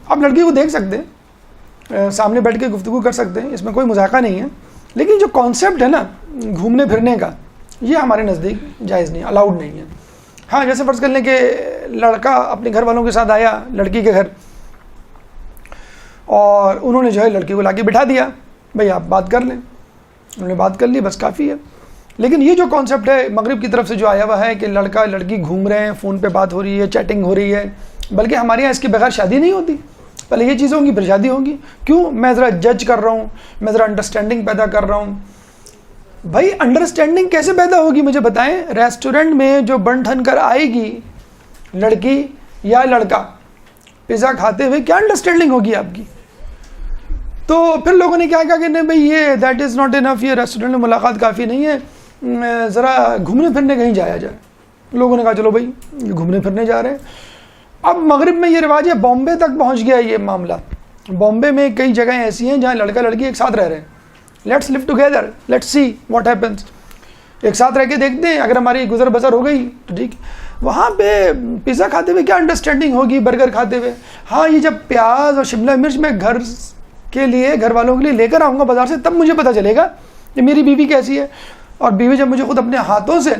آپ لڑکی کو دیکھ سکتے ہیں، سامنے بیٹھ کے گفتگو کر سکتے ہیں، اس میں کوئی مذاکرہ نہیں ہے، لیکن جو کانسیپٹ ہے نا گھومنے پھرنے کا، یہ ہمارے نزدیک جائز نہیں، الاؤڈ نہیں ہے. ہاں جیسے فرض کر لیں کہ لڑکا اپنے گھر والوں کے ساتھ آیا لڑکی کے گھر، اور انہوں نے جو ہے لڑکی کو لا کے بٹھا دیا، بھئی آپ بات کر لیں، انہوں نے بات کر لی، بس کافی ہے. لیکن یہ جو کانسیپٹ ہے مغرب کی طرف سے جو آیا ہوا ہے کہ لڑکا لڑکی گھوم رہے ہیں، فون پہ بات ہو رہی ہے، چیٹنگ ہو رہی ہے، بلکہ ہمارے یہاں اس کے بغیر شادی نہیں ہوتی، پہلے یہ چیزیں ہوں گی پھر شادی ہوگی. کیوں؟ میں ذرا جج کر رہا ہوں، میں ذرا انڈرسٹینڈنگ پیدا کر رہا ہوں. بھائی انڈرسٹینڈنگ کیسے پیدا ہوگی مجھے بتائیں؟ ریسٹورنٹ میں جو بن ٹھن کر آئے گی لڑکی یا لڑکا پیزا کھاتے ہوئے، کیا انڈرسٹینڈنگ ہوگی آپ کی؟ تو پھر لوگوں نے کیا کہا کہ نہیں بھائی یہ دیٹ از ناٹ انف، یہ ریسٹورنٹ میں ملاقات کافی نہیں ہے، ذرا گھومنے پھرنے کہیں جایا جائے. لوگوں نے کہا چلو بھائی گھومنے پھرنے جا رہے ہیں. اب مغرب میں یہ رواج ہے، بامبے تک پہنچ گیا یہ معاملہ. بامبے میں کئی جگہیں ایسی ہیں جہاں لڑکا لڑکی ایک ساتھ رہ رہے ہیں. Let's live together, let's see what happens. ایک ساتھ رہ کے دیکھتے ہیں، اگر ہماری گزر بسر ہو گئی تو ٹھیک. وہاں پہ پیزا کھاتے ہوئے کیا انڈرسٹینڈنگ ہوگی؟ برگر کھاتے ہوئے. ہاں یہ جب پیاز اور شملہ مرچ میں گھر کے لیے، گھر والوں کے لیے لے کر آؤں گا بازار سے، تب مجھے پتہ چلے گا کہ میری بیوی کیسی ہے. اور بیوی جب مجھے خود اپنے ہاتھوں سے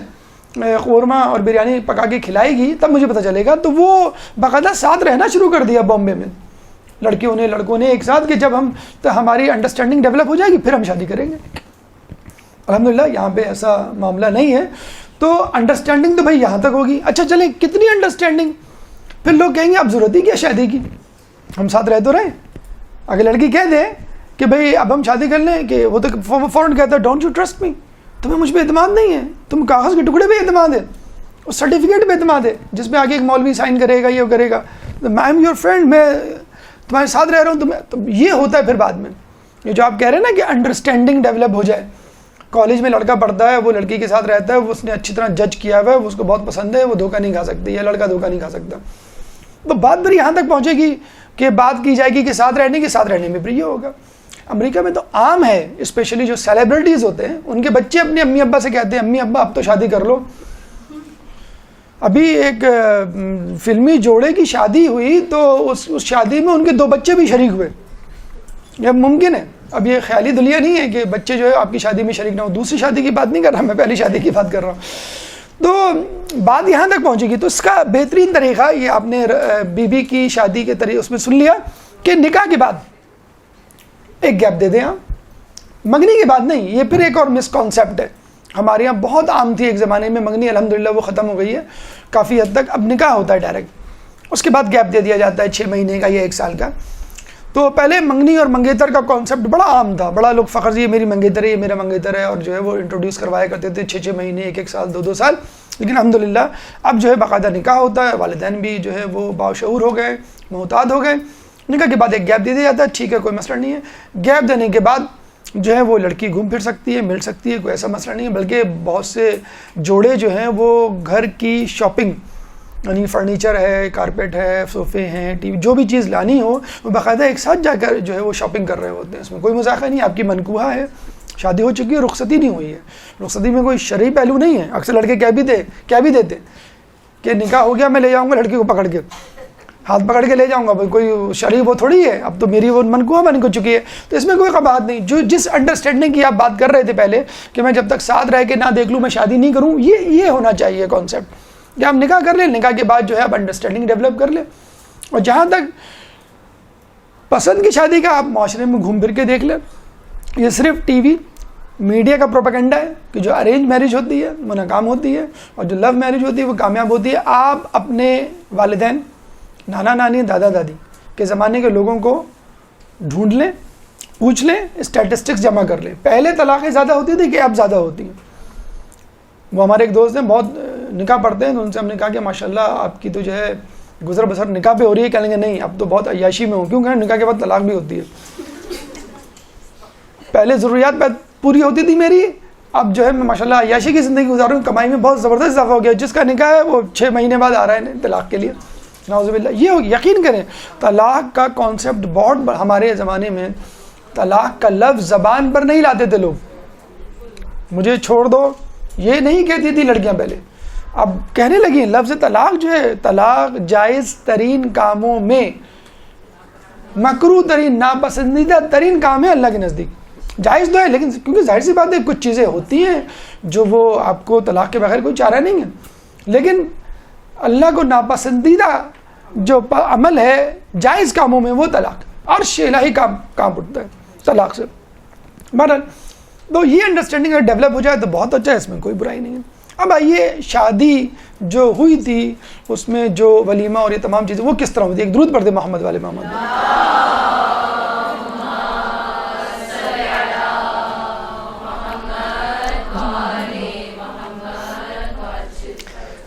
قورمہ اور بریانی پکا کے کھلائے گی تب مجھے پتہ چلے گا. تو وہ باقاعدہ ساتھ رہنا شروع کر دیا بامبے میں لڑکیوں نے لڑکوں نے ایک ساتھ، کہ جب ہماری انڈرسٹینڈنگ ڈیولپ ہو جائے گی پھر ہم شادی کریں گے. الحمدللہ یہاں پہ ایسا معاملہ نہیں ہے. تو انڈرسٹینڈنگ تو بھائی یہاں تک ہوگی. اچھا چلیں کتنی انڈرسٹینڈنگ؟ پھر لوگ کہیں گے اب ضرورت ہی کیا شادی کی، ہم ساتھ رہ تو رہے. اگر لڑکی کہہ دے کہ بھئی اب ہم شادی کر لیں، کہ وہ تو فوراً کہتا ہے ڈونٹ یو ٹرسٹ می، تمہیں مجھ پہ اعتماد نہیں ہے، تم کاغذ کے ٹکڑے پہ اعتماد ہے، اس سرٹیفکیٹ پہ اعتماد ہے جس پہ آگے ایک مولوی سائن کرے گا، یہ کرے گا، آئی ایم یور فرینڈ، میں تمہارے ساتھ رہ رہا ہوں. تو یہ ہوتا ہے پھر بعد میں یہ جو آپ کہہ رہے ہیں نا کہ انڈرسٹینڈنگ ڈیولپ ہو جائے. کالج میں لڑکا پڑھتا ہے، وہ لڑکی کے ساتھ رہتا ہے، وہ اس نے اچھی طرح جج کیا ہوا ہے، وہ اس کو بہت پسند ہے، وہ دھوکہ نہیں کھا سکتی، یا لڑکا دھوکہ نہیں کھا سکتا. تو بات پھر یہاں تک پہنچے گی کہ بات کی جائے گی کہ ساتھ رہنے میں پھر یہ ہوگا. امریکہ میں تو عام ہے، اسپیشلی جو سیلیبریٹیز ہوتے ہیں ان کے بچے اپنے امی ابا سے کہتے ہیں امی ابا اب تو شادی کر لو. ابھی ایک فلمی جوڑے کی شادی ہوئی تو اس شادی میں ان کے 2 بچے بھی شریک ہوئے. یہ ممکن ہے. اب یہ خیالی دنیا نہیں ہے کہ بچے جو ہے آپ کی شادی میں شریک نہ ہو. دوسری شادی کی بات نہیں کر رہا میں، پہلی شادی کی بات کر رہا ہوں. تو بات یہاں تک پہنچے گی. تو اس کا بہترین طریقہ یہ آپ نے بی بی کی شادی کے طریقے اس میں سن لیا کہ نکاح کے بعد ایک گیپ دے دیں آپ، منگنی کے بعد نہیں. یہ پھر ایک اور مس کانسیپٹ ہے. ہمارے یہاں بہت عام تھی ایک زمانے میں منگنی، الحمدللہ وہ ختم ہو گئی ہے کافی حد تک. اب نکاح ہوتا ہے ڈائریکٹ، اس کے بعد گیپ دے دیا جاتا ہے 6 مہینے کا یا 1 سال کا. تو پہلے منگنی اور منگیتر کا کانسیپٹ بڑا عام تھا، بڑا لوگ فخر سے یہ میری منگیتر ہے، یہ میرا منگیتر ہے، اور جو ہے وہ انٹروڈیوس کروایا کرتے تھے 6 مہینے، 1 سال، 2 سال. لیکن الحمدللہ اب جو ہے باقاعدہ نکاح ہوتا ہے. والدین بھی جو ہے وہ باشعور ہو گئے، محتاط ہو گئے. نکاح کے بعد ایک گیپ دے دیا جاتا ہے، ٹھیک ہے کوئی مسئلہ نہیں ہے. گیپ دینے کے بعد جو ہے وہ لڑکی گھوم پھر سکتی ہے، مل سکتی ہے، کوئی ایسا مسئلہ نہیں ہے. بلکہ بہت سے جوڑے جو ہیں وہ گھر کی شاپنگ، یعنی فرنیچر ہے، کارپیٹ ہے، صوفے ہیں، ٹی وی، جو بھی چیز لانی ہو وہ باقاعدہ ایک ساتھ جا کر جو ہے وہ شاپنگ کر رہے ہوتے ہیں. اس میں کوئی مذاکرہ نہیں. آپ کی منکوحہ ہے، شادی ہو چکی ہے، رخصتی نہیں ہوئی ہے. رخصتی میں کوئی شرعی پہلو نہیں ہے. اکثر لڑکے کیا بھی دیتے کہ نکاح ہو گیا میں لے جاؤں گا لڑکی کو پکڑ کے، ہاتھ پکڑ کے لے جاؤں گا. کوئی شرعی وہ تھوڑی ہے، اب تو میری وہ منکوحہ بن کو چکی ہے. تو اس میں کوئی قباحت نہیں. جس انڈرسٹینڈنگ کی آپ بات کر رہے تھے پہلے کہ میں جب تک ساتھ رہ کے نہ دیکھ لوں میں شادی نہیں کروں، یہ ہونا چاہیے کانسیپٹ کہ آپ نکاح کر لیں، نکاح کے بعد جو ہے آپ انڈرسٹینڈنگ ڈیولپ کر لیں. اور جہاں تک پسند کی شادی کا، آپ معاشرے میں گھوم پھر کے دیکھ لیں. یہ صرف ٹی وی میڈیا کا پروپیگنڈا ہے کہ جو ارینج میرج ہوتی ہے وہ ناکام ہوتی ہے اور جو لو میرج ہوتی ہے وہ کامیاب ہوتی ہے. آپ اپنے والدین، نانا نانی، دادا دادی کے زمانے کے لوگوں کو ڈھونڈ لیں، پوچھ لیں، اسٹیٹسٹکس جمع کر لیں. پہلے طلاقیں زیادہ ہوتی تھی کہ اب زیادہ ہوتی ہیں. وہ ہمارے ایک دوست ہیں بہت نکاح پڑھتے ہیں، تو ان سے ہم نے کہا کہ ماشاءاللہ آپ کی تو جو ہے گزر بسر نکاح پہ ہو رہی ہے. کہیں گے نہیں اب تو بہت عیاشی میں ہوں. کیوں کہ نکاح کے بعد طلاق بھی ہوتی ہے. پہلے ضروریات پوری ہوتی تھی میری، اب جو ہے میں ماشاءاللہ عیاشی کی زندگی گزار رہا ہوں. کمائی میں بہت زبردست اضافہ ہو گیا. جس کا نکاح ہے وہ 6 مہینے بعد آ رہا ہے طلاق کے لیے. نعوذ باللہ. یہ یقین کریں طلاق کا کانسیپٹ بہت ہمارے زمانے میں طلاق کا لفظ زبان پر نہیں لاتے تھے لوگ. مجھے چھوڑ دو یہ نہیں کہتی تھی لڑکیاں پہلے, اب کہنے لگی ہیں. لفظ طلاق جو ہے, طلاق جائز ترین کاموں میں مکروہ ترین ناپسندیدہ ترین کام ہے اللہ کے نزدیک. جائز تو ہے لیکن کیونکہ ظاہر سی بات ہے کچھ چیزیں ہوتی ہیں جو وہ آپ کو طلاق کے بغیر کوئی چارہ نہیں ہے, لیکن اللہ کو ناپسندیدہ جو عمل ہے جائز کاموں میں وہ طلاق, عرش الہی کام اٹھتا ہے طلاق سے. بہرحال تو یہ انڈرسٹینڈنگ اگر ڈیولپ ہو جائے تو بہت اچھا ہے, اس میں کوئی برائی نہیں ہے. اب آئیے شادی جو ہوئی تھی اس میں جو ولیمہ اور یہ تمام چیزیں وہ کس طرح ہوتی ہے. ایک درود پڑھ دے محمد والے محمد.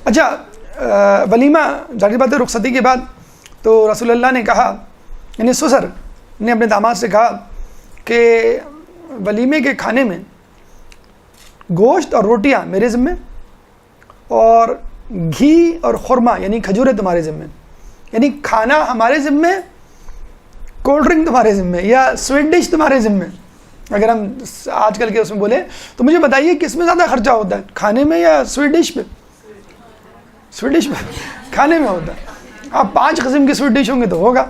اچھا ولیمہ ظاہر بات ہے رخصتی کے بعد تو رسول اللہ نے کہا, یعنی سسر نے اپنے داماد سے کہا کہ ولیمے کے کھانے میں گوشت اور روٹیاں میرے ذمے, اور گھی اور خرما یعنی کھجوریں تمہارے ذمے. یعنی کھانا ہمارے ذمے, کولڈ ڈرنک تمہارے ذمے, یا سویٹ ڈش تمہارے ذمے. اگر ہم آج کل کے اس میں بولیں تو مجھے بتائیے کس میں زیادہ خرچہ ہوتا ہے, کھانے میں یا سویٹ ڈش پہ؟ سویٹ ڈش پہ کھانے میں ہوتا ہے. آپ 5 قسم کی سویٹ ڈش ہوں گے تو ہوگا,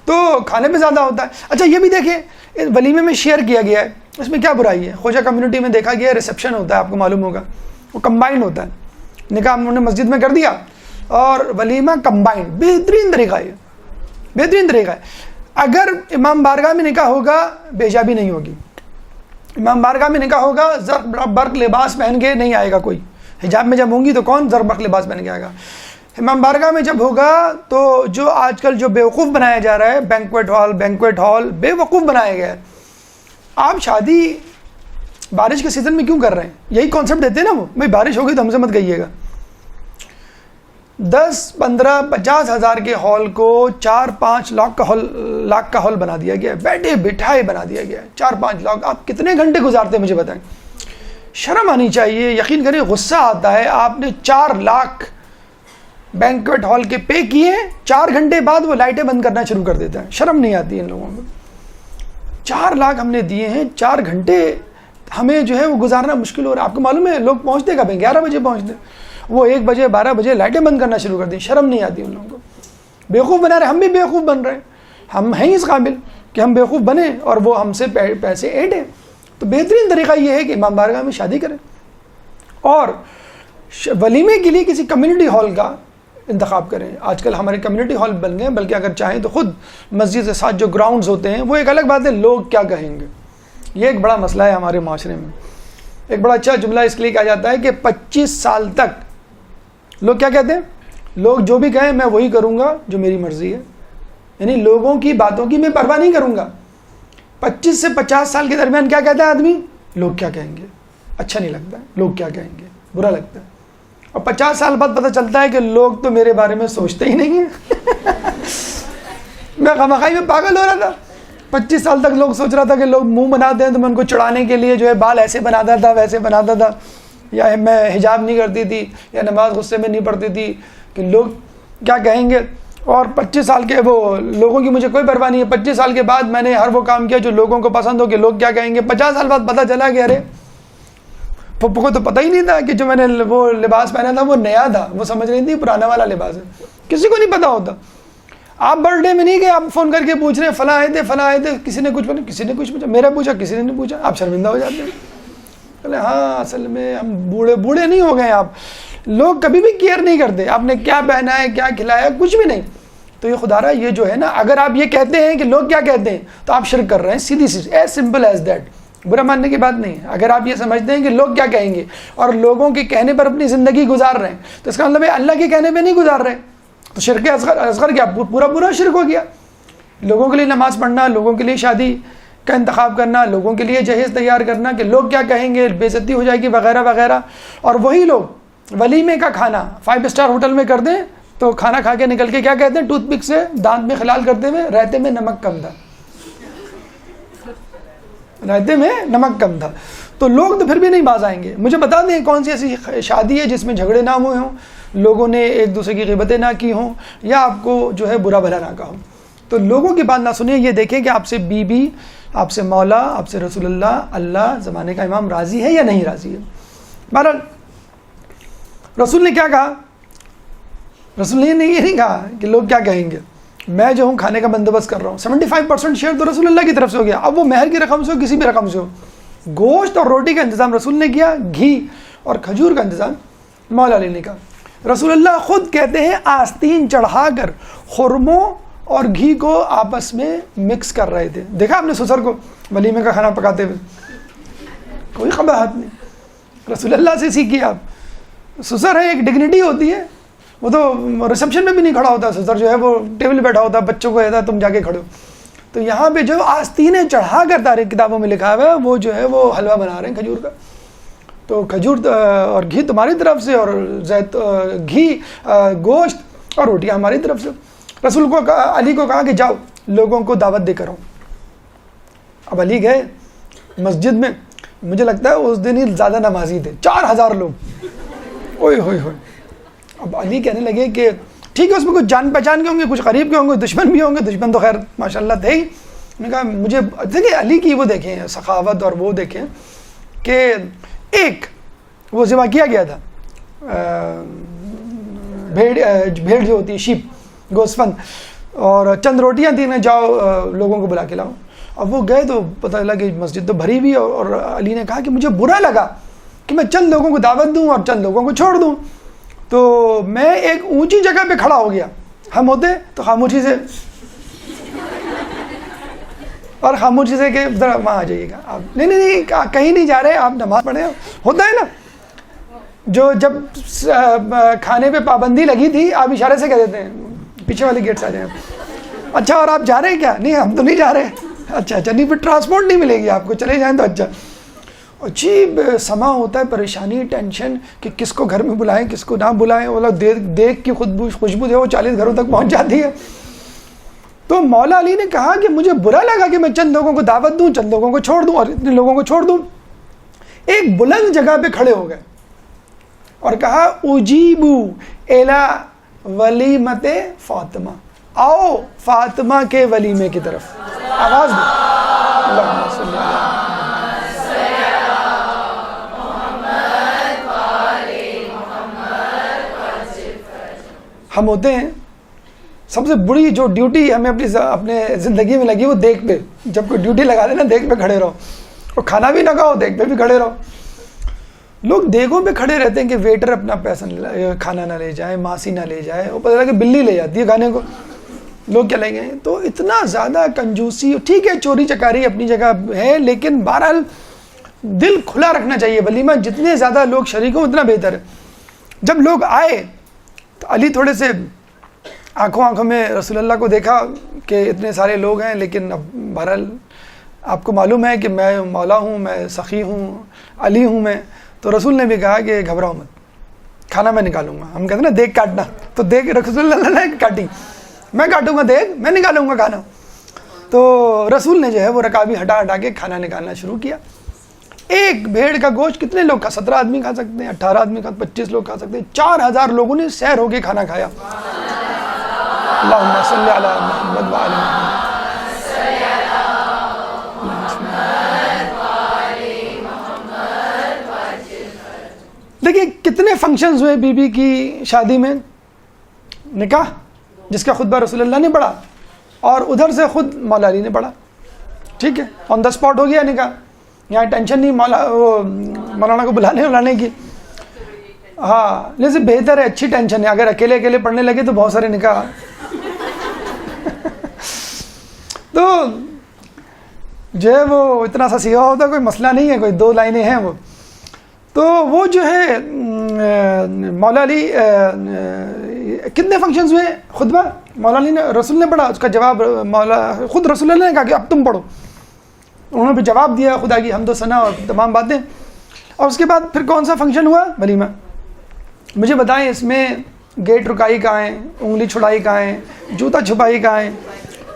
تو کھانے میں زیادہ ہوتا ہے. اچھا یہ بھی دیکھیں ولیمے میں شیئر کیا گیا ہے, اس میں کیا برائی ہے؟ خوجہ کمیونٹی میں دیکھا گیا ہے ریسیپشن ہوتا ہے, آپ کو معلوم ہوگا وہ کمبائنڈ ہوتا ہے. نکاح انہوں نے مسجد میں کر دیا اور ولیمہ کمبائنڈ. بہترین طریقہ ہے, بہترین طریقہ ہے. اگر امام بارگاہ میں نکاح ہوگا بے حجابی نہیں ہوگی. امام بارگاہ میں نکاح ہوگا زرق برق لباس پہن کے نہیں آئے گا کوئی. حجاب میں جب ہوں گی تو کون زرق برق لباس پہن کے آئے گا؟ امام بارگاہ میں جب ہوگا تو جو آج کل جو بیوقوف بنایا جا رہا ہے, بینکویٹ ہال بے وقوف بنایا گیا ہے. آپ شادی بارش کے سیزن میں کیوں کر رہے ہیں؟ یہی کانسیپٹ دیتے ہیں نا وہ, بھائی بارش ہوگی تو ہم سے مت کہیے گا. 10, 15, 50 ہزار کے ہال کو 4-5 لاکھ کا ہال بنا دیا گیا ہے, بیٹھے بٹھائے بنا دیا گیا ہے. 4-5 لاکھ. آپ کتنے گھنٹے گزارتے ہیں مجھے بتائیں. شرم آنی چاہیے. یقین کریں غصہ آتا ہے. آپ نے 4 لاکھ بینکویٹ ہال کے پے کیے, 4 گھنٹے بعد وہ لائٹیں بند کرنا شروع کر دیتا ہے. شرم نہیں آتی ہے ان لوگوں کو. 4 لاکھ ہم نے دیے ہیں, 4 گھنٹے ہمیں جو ہے وہ گزارنا مشکل ہو رہا ہے. آپ کو معلوم ہے لوگ پہنچتے کب ہیں؟ 11 بجے پہنچتے, وہ 1 بجے 12 بجے لائٹیں بند کرنا شروع کر دیں. شرم نہیں آتی ان لوگوں کو. بیوقوف بنا رہے, ہم بھی بیوقوف بن رہے ہیں. ہم ہیں اس قابل کہ ہم بیوقوف بنیں اور وہ ہم سے پیسے ایڈیں. تو بہترین طریقہ یہ ہے کہ امام بارگاہ میں شادی کریں, اور ولیمے کے لیے کسی کمیونٹی ہال کا انتخاب کریں. آج کل ہمارے کمیونٹی ہال بن گئے, بلکہ اگر چاہیں تو خود مسجد کے ساتھ جو گراؤنڈز ہوتے ہیں وہ ایک الگ بات ہے. لوگ کیا کہیں گے, یہ ایک بڑا مسئلہ ہے ہمارے معاشرے میں. ایک بڑا اچھا جملہ اس لیے کہا جاتا ہے کہ 25 سال تک لوگ کیا کہتے ہیں, لوگ جو بھی کہیں میں وہی کروں گا جو میری مرضی ہے. یعنی لوگوں کی باتوں کی میں پرواہ نہیں کروں گا. 25 سے 50 سال کے درمیان کیا کہتا ہے آدمی, لوگ کیا کہیں گے, اچھا نہیں لگتا ہے, لوگ کیا کہیں گے, برا لگتا ہے. اور 50 سال بعد پتہ چلتا ہے کہ لوگ تو میرے بارے میں سوچتے ہی نہیں ہیں. میں خامخواہی میں پاگل ہو رہا تھا. 25 سال تک لوگ سوچ رہا تھا کہ لوگ منہ بناتے ہیں تو میں ان کو چڑھانے کے لیے جو ہے بال ایسے بناتا تھا ویسے بناتا تھا, یا میں حجاب نہیں کرتی تھی, یا نماز غصے میں نہیں پڑھتی تھی کہ لوگ کیا کہیں گے. اور 25 سال کے وہ لوگوں کی مجھے کوئی پرواہ نہیں ہے. 25 سال کے بعد میں نے ہر وہ کام کیا جو لوگوں کو پسند ہو کہ لوگ کیا کہیں گے. 50 سال بعد پتہ چلا کہ ارے پھپھو کو تو پتہ ہی نہیں تھا کہ جو میں نے وہ لباس پہنا تھا وہ نیا تھا, وہ سمجھ رہی تھی پرانا والا لباس ہے. کسی کو نہیں پتہ ہوتا. آپ برتھ ڈے میں نہیں گئے, آپ فون کر کے پوچھ رہے ہیں فلاں آئے تھے, کسی نے کچھ پوچھا, کسی نے کچھ پوچھا, میرا پوچھا, کسی نے نہیں پوچھا. آپ شرمندہ ہو جاتے ہیں. بولے ہاں اصل میں ہم بوڑھے نہیں ہو گئے. آپ لوگ کبھی بھی کیئر نہیں کرتے آپ نے کیا پہنا ہے, کیا کھلایا, کچھ بھی نہیں. تو یہ خدا رہا یہ جو ہے نا, اگر آپ یہ کہتے ہیں کہ لوگ کیا کہتے ہیں تو آپ شرک کر رہے ہیں. سیدھی ایز سمپل ایز دیٹ. برا ماننے کی بات نہیں ہے. اگر آپ یہ سمجھتے ہیں کہ لوگ کیا کہیں گے اور لوگوں کے کہنے پر اپنی زندگی گزار رہے ہیں تو اس کا مطلب ہے اللہ کے کہنے پہ نہیں گزار رہے. تو شرک اصغر کیا پورا شرک ہو گیا. لوگوں کے لیے نماز پڑھنا, لوگوں کے لیے شادی کا انتخاب کرنا, لوگوں کے لیے جہیز تیار کرنا کہ لوگ کیا کہیں گے, بے عزتی ہو جائے گی وغیرہ وغیرہ. اور وہی لوگ ولیمے کا کھانا 5 اسٹار ہوٹل میں کر دیں تو کھانا کھا کے نکل کے کیا کہتے ہیں, ٹوتھ پک سے دانت میں خلال کرتے ہوئے رہتے میں نمک کم تھا, رہتے میں نمک کم تھا. تو لوگ تو پھر بھی نہیں باز آئیں گے. مجھے بتا دیں کون سی ایسی شادی ہے جس میں جھگڑے نہ ہوئے ہوں, لوگوں نے ایک دوسرے کی غیبتیں نہ کی ہوں, یا آپ کو جو ہے برا بھلا نہ کہا ہو. تو لوگوں کی بات نہ سنیں, یہ دیکھیں کہ آپ سے بی بی, آپ سے مولا, آپ سے رسول اللہ, اللہ زمانے کا امام راضی ہے یا نہیں راضی ہے. بہرحال رسول نے کیا کہا؟ رسول نے یہ نہیں کہا کہ لوگ کیا کہیں گے, میں جو ہوں کھانے کا بندوبست کر رہا ہوں. 75% شیئر تو رسول اللہ کی طرف سے ہو گیا. اب وہ مہر کی رقم سے ہو, کسی بھی رقم سے ہو, گوشت اور روٹی کا انتظام رسول نے کیا, گھی اور کھجور کا انتظام مولا علی نے کہا. رسول اللہ خود کہتے ہیں آستین چڑھا کر خرموں اور گھی کو آپس میں مکس کر رہے تھے. دیکھا آپ نے سسر کو ولیمے کا کھانا پکاتے ہوئے؟ کوئی قباحت نہیں, رسول اللہ سے سیکھیے آپ. سسر ہے, ایک ڈگنیٹی ہوتی ہے, وہ تو ریسپشن میں بھی نہیں کھڑا ہوتا سسر, جو ہے وہ ٹیبل پہ بیٹھا ہوتا, بچوں کو کہتا ہے تم جا کے کھڑے ہو. تو یہاں پہ جو آستینیں چڑھا کر تاریخ کتابوں میں لکھا ہوا ہے, وہ جو ہے وہ حلوہ بنا رہے ہیں کھجور کا. تو کھجور اور گھی تمہاری طرف سے, اور گھی, گوشت اور روٹیاں ہماری طرف سے. رسول کو علی کو کہا کہ جاؤ لوگوں کو دعوت دے کر آؤ. اب علی گئے مسجد میں, مجھے لگتا ہے اس دن ہی زیادہ نمازی تھے, 4000 لوگ. اوئے ہوئے ہوئے. اب علی کہنے لگے کہ ٹھیک ہے, اس میں کچھ جان پہچان کے ہوں گے, کچھ قریب کے ہوں گے, دشمن بھی ہوں گے. دشمن تو خیر ماشاء اللہ تھے ہی. میں نے کہا مجھے دیکھیں علی کی وہ دیکھیں سخاوت, اور وہ دیکھیں کہ ایک وہ ذبح کیا گیا تھا بھیڑ جو ہوتی ہے, شیپ, گوسفند, اور چند روٹیاں تھیں, جاؤ لوگوں کو بلا کے لاؤ. اب وہ گئے تو پتہ چلا کہ مسجد تو بھری ہوئی, اور علی نے کہا کہ مجھے برا لگا کہ میں چند لوگوں کو دعوت دوں اور چند لوگوں کو چھوڑ دوں. تو میں ایک اونچی جگہ پہ کھڑا ہو گیا. ہم ہوتے تو خاموشی سے, اور خاموشی سے کہ ذرا وہاں آ جائیے گا آپ, نہیں کہیں نہیں جا رہے, آپ نماز پڑھیں. ہوتا ہے نا, جو جب کھانے پہ پابندی لگی تھی آپ اشارے سے کہہ دیتے ہیں پیچھے والے گیٹ سے آ جائیں. اچھا اور آپ جا رہے ہیں کیا؟ نہیں ہم تو نہیں جا رہے. اچھا نہیں, پھر ٹرانسپورٹ نہیں ملے گی آپ کو, چلے جائیں تو اچھا. عجیب سما ہوتا ہے, پریشانی, ٹینشن کہ کس کو گھر میں بلائیں کس کو نہ بلائیں. وہ لوگ دیکھ کی خوشبو جو ہے وہ 40 گھروں تک پہنچ جاتی ہے. تو مولا علی نے کہا کہ مجھے برا لگا کہ میں چند لوگوں کو دعوت دوں, چند لوگوں کو چھوڑ دوں, اور اتنے لوگوں کو چھوڑ دوں. ایک بلند جگہ پہ کھڑے ہو گئے اور کہا اجیبو الی ولیمت فاطمہ, آؤ فاطمہ کے ولیمے کی طرف. آواز دو, اللہم صلی اللہ. ہم ہوتے ہیں سب سے بڑی جو ڈیوٹی ہمیں اپنے زندگی میں لگی وہ دیکھ پہ, جب کوئی ڈیوٹی لگا دے نا دیکھ پہ کھڑے رہو, اور کھانا بھی نہ کھاؤ دیکھ پہ بھی کھڑے رہو. لوگ دیگوں پہ کھڑے رہتے ہیں کہ ویٹر اپنا پیسہ کھانا نہ لے جائے, ماسی نہ لے جائے, وہ پتہ لگا کہ بلی لے جاتی ہے کھانے کو, لوگ کیا لیں گے. تو اتنا زیادہ کنجوسی, ٹھیک ہے چوری چکاری اپنی جگہ ہے, لیکن بہرحال دل کھلا رکھنا چاہیے. ولیمہ جتنے زیادہ لوگ شریک ہوں اتنا بہتر ہے. جب لوگ آئے تو علی تھوڑے سے آنکھوں میں رسول اللہ کو دیکھا کہ اتنے سارے لوگ ہیں, لیکن اب بہرحال آپ کو معلوم ہے کہ میں مولا ہوں, میں سخی ہوں, علی ہوں میں. تو رسول نے بھی کہا کہ گھبراؤ مت, کھانا میں نکالوں گا. ہم کہتے ہیں نا دیکھ کاٹنا, تو دیکھ رسول اللہ نے کاٹی, میں کاٹوں گا دیکھ, میں نکالوں گا کھانا. تو رسول نے جو ہے وہ رکابی ہٹا کے کھانا نکالنا شروع کیا. ایک بھیڑ کا گوشت کتنے لوگ 17 آدمی کھا سکتے ہیں, 18 آدمی کھا, 25 لوگ کھا سکتے ہیں. 4000 لوگوں نے سیر ہو کے کھانا کھایا. اللہم صلی علی محمد وعلی محمد. دیکھیے کتنے فنکشنز ہوئے بی بی کی شادی میں. نکاح جس کا خطبہ رسول اللہ نے پڑھا, اور ادھر سے خود مولا علی نے پڑھا. ٹھیک ہے, آن دا اسپاٹ ہو گیا نکاح. یہاں ٹینشن نہیں مولانا کو بلانے کی. ہاں لیکن بہتر ہے, اچھی ٹینشن ہے. اگر اکیلے پڑھنے لگے تو بہت سارے نکاح. تو جو ہے وہ اتنا سا سیاہ ہوتا, کوئی مسئلہ نہیں ہے, کوئی 2 لائنیں ہیں وہ. تو وہ جو ہے مولا علی کتنے فنکشنز ہوئے خطبہ مولا علی نے, رسول نے پڑھا, اس کا جواب خود رسول اللہ نے کہا کہ اب تم پڑھو. انہوں نے پھر جواب دیا, خدا کی حمد و ثنا اور تمام باتیں. اور اس کے بعد پھر کون سا فنکشن ہوا؟ ولیمہ. مجھے بتائیں اس میں گیٹ رکائی کہاں ہے, انگلی چھڑائی کہاں ہے, جوتا چھپائی کہاں ہے,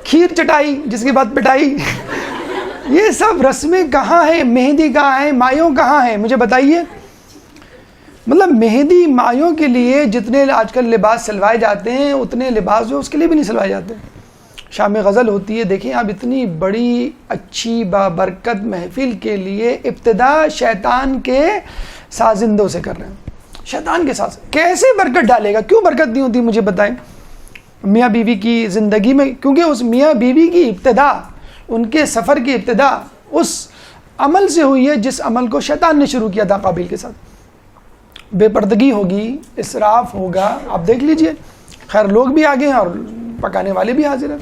کھیر چٹائی جس کے بعد پٹائی, یہ سب رسمیں کہاں ہیں؟ مہندی کہاں ہے؟ مایوں کہاں ہیں؟ مجھے بتائیے. مطلب مہدی مایوں کے لیے جتنے آج کل لباس سلوائے جاتے ہیں اتنے لباس جو اس کے لیے بھی نہیں سلوائے جاتے. شام غزل ہوتی ہے, دیکھیں آپ اتنی بڑی اچھی بابرکت محفل کے ابتدا شیطان کے سازندوں سے کر رہے ہیں. شیطان کے ساتھ کیسے برکت ڈالے گا؟ کیوں برکت نہیں ہوتی مجھے بتائیں. میاں بیوی کی زندگی میں, کیونکہ اس میاں بیوی کی ابتدا, ان کے سفر کی ابتدا اس عمل سے ہوئی ہے جس عمل کو شیطان نے شروع کیا تھا قابیل کے ساتھ. بے پردگی ہوگی, اسراف ہوگا, آپ دیکھ لیجئے. خیر لوگ بھی آگے ہیں اور پکانے والے بھی حاضر ہیں.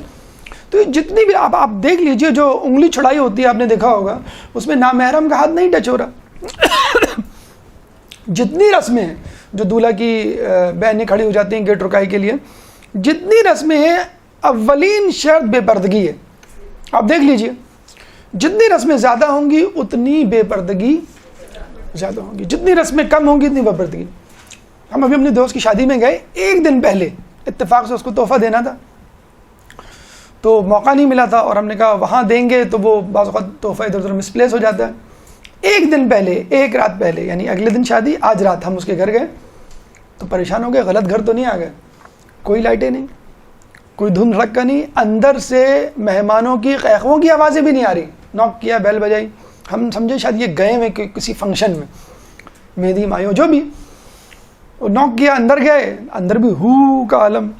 تو جتنی بھی آپ دیکھ لیجئے, جو انگلی چھڑائی ہوتی ہے آپ نے دیکھا ہوگا, اس میں نامحرم کا ہاتھ نہیں ٹچ ہو رہا. جتنی رسمیں ہیں, جو دولہا کی بہنیں کھڑی ہو جاتی ہیں گیٹ رکائی کے لیے, جتنی رسمیں ہیں اولین شرط بے پردگی ہے. آپ دیکھ لیجئے, جتنی رسمیں زیادہ ہوں گی اتنی بے پردگی زیادہ ہوں گی, جتنی رسمیں کم ہوں گی اتنی بے پردگی. ہم ابھی اپنے دوست کی شادی میں گئے, ایک دن پہلے اتفاق سے اس کو تحفہ دینا تھا تو موقع نہیں ملا تھا, اور ہم نے کہا وہاں دیں گے تو وہ بعض اوقات تحفہ ادھر ادھر مسپلیس ہو جاتا ہے. ایک دن پہلے, ایک رات پہلے, یعنی اگلے دن شادی, آج رات ہم اس کے گھر گئے تو پریشان ہو گئے. غلط گھر تو نہیں آ گئے, کوئی لائٹیں نہیں, کوئی دھند رکھا نہیں, اندر سے مہمانوں کی قہقہوں کی آوازیں بھی نہیں آ رہی. نوک کیا, بیل بجائی, ہم سمجھے شاید یہ گئے ہوئے کسی فنکشن میں, مہندی مایوں جو بھی. نوک کیا, اندر گئے, اندر بھی ہو کا عالم,